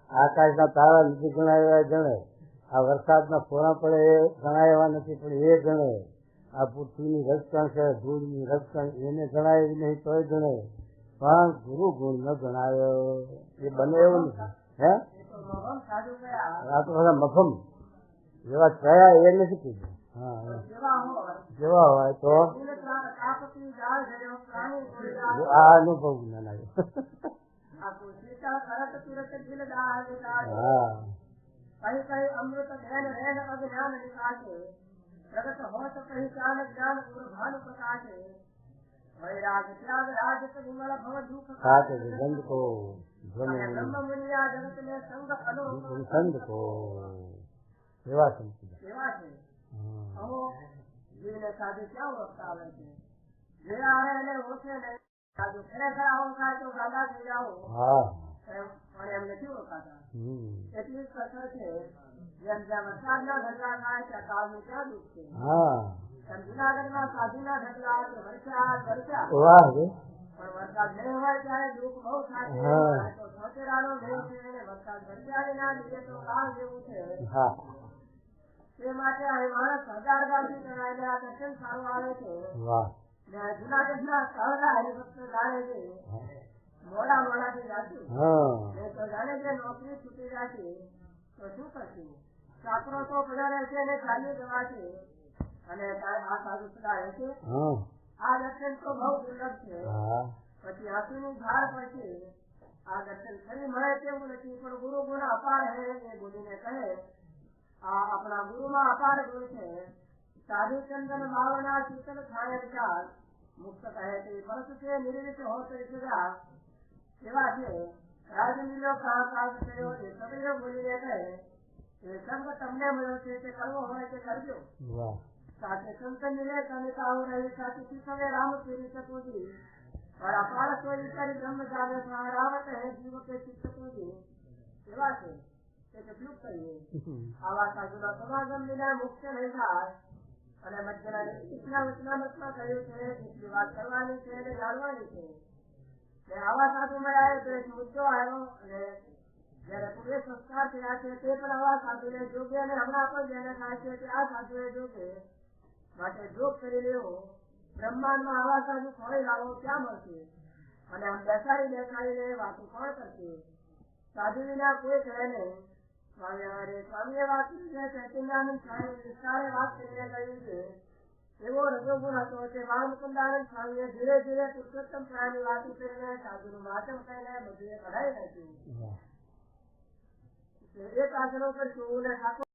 આકાશના તારા નથી ગણાવ્યા ગણે. આ વરસાદના ફોરા પડે એ ગણાવ્યા નથી પણ એ ગણે. આ પૃથ્વીની રજકણ છે, ધૂળની રજકણ એને ગણાવી નહીં તોય ગણે. પણ ગુરુ ગુણ ન ગણાવ્યો એ બને એવું નથી. હે આ તો બધા મફમ જેવા કયા એ નથી કીધું. હા, જેવા હોય તો આ અનુભવ જ્ઞાન આવ્યો. कहीं कहीं अमृत धैन रहन अज्ञान निकासे. प्रगट हो तो कहीं ज्ञान ज्ञान भानु प्रकाशे. वैराग त्याग राज विमल भव दुख खाते गंध को ब्रह्म मुनिया जगत में संग अनोख संग को सेवा से अहो जीने साधु क्या वक्त आवे છે. જે આવે એને ઓછે નહીં. સાધુ ખરેખર ઓળખાય તો ગાડા થઈ જાઓ. પણ એમ નથી ઓળખાતા. એટલી કસર છે. જેમ જેમ વરસાદના ઢગલા થાય ત્યાં કાળનું ક્યાં દુઃખ છે. જુનાગઢમાં સાધુના ઢગલા વરસાદ પણ વરસાદ નહીં હોય ત્યારે દુઃખ બહુ થાય હા. તો ધોતેરાનો ભેદ છે અને વરસાદ વરસાદના લીધે તો કાળ જેવું છે હા તે માટે અહીં માણસ 1000 ગામથી કરાયેલા આ દર્શન સારું આવે છે વાહ ને જુનાગઢના સહજા હરિભક્ત જાણે છે મોડાથી જાતું હા ને તો જાણે કે નોકરી છૂટી જશે તો શું કરશું ચાકરો તો પડ્યા રહેશે અને ચાલી જવાશે અને આ સાધુ સદા રહેશે હા આ દર્શન તો બહુ દુર્લભ છે હા પછી આંસુની ધાર પડશે આ દર્શન ફરી મળે તેવું નથી પણ ગુરુ ગુણ અપાર હે એ બોલીને કહે આ આપણા ગુરુમાં અપાર ગુણ છે સાધુ ચંદન ભાવના શીતલ થાય વિચાર મુક્ત કહે તે પરત છે નિર્વિત હો કરી સજા એવા છે રાજમીલો પ્રાણ કર્યો એ સભ્ય બોલીને કહે એ સંગ તમને મળ્યો છે તે કરવો હોય તે કરજો વાહ સાથે સંત મિલે કવિતાઓ રહી સાથી તમે राम तेरी सतुजी और अपार सोई कर ब्रह्म जाने रावत है जीव के चित्त तुझे सेवा से एक उपयुक्त करिए आवा साधुना समागम विना मुक्त नहीं થાય અને મધ્યના ઇતના વચનામતમાં કહ્યું છે એટલી વાત કરવાની છે અને જાણવાની છે કે આવા સાધુ મળ્યા તો એક મુદ્દો આવ્યો અને જયારે પૂરે સંસ્કાર થયા છે તે પણ આવા સાધુને જોગે અને હમણાં પણ જેને થાય છે કે આ સાધુએ જોગે માટે જોગ કરી લેવો બ્રહ્માંડમાં આવા સાધુ ખોઈ લાવો ક્યાં મળશે અને આમ બેસાડીને વાતો કોણ કરશે સાધુ વિના કોઈ કહે નહીં સ્વામીએ વાત કરી છે ચૈતન્યાનંદ સ્વામી વિસ્તારે વાત કરીને કહ્યું છે એવો રજોગુણ હતો તે બાલમુકુંદાનંદ સ્વામીએ ધીરે ધીરે પુરુષોત્તમ પ્રાણની વાતો કરીને સાધુનું માધ્યમ કરીને બધું કઢાઈ નાખ્યું એક આસનો કરશું અને ઠાકોર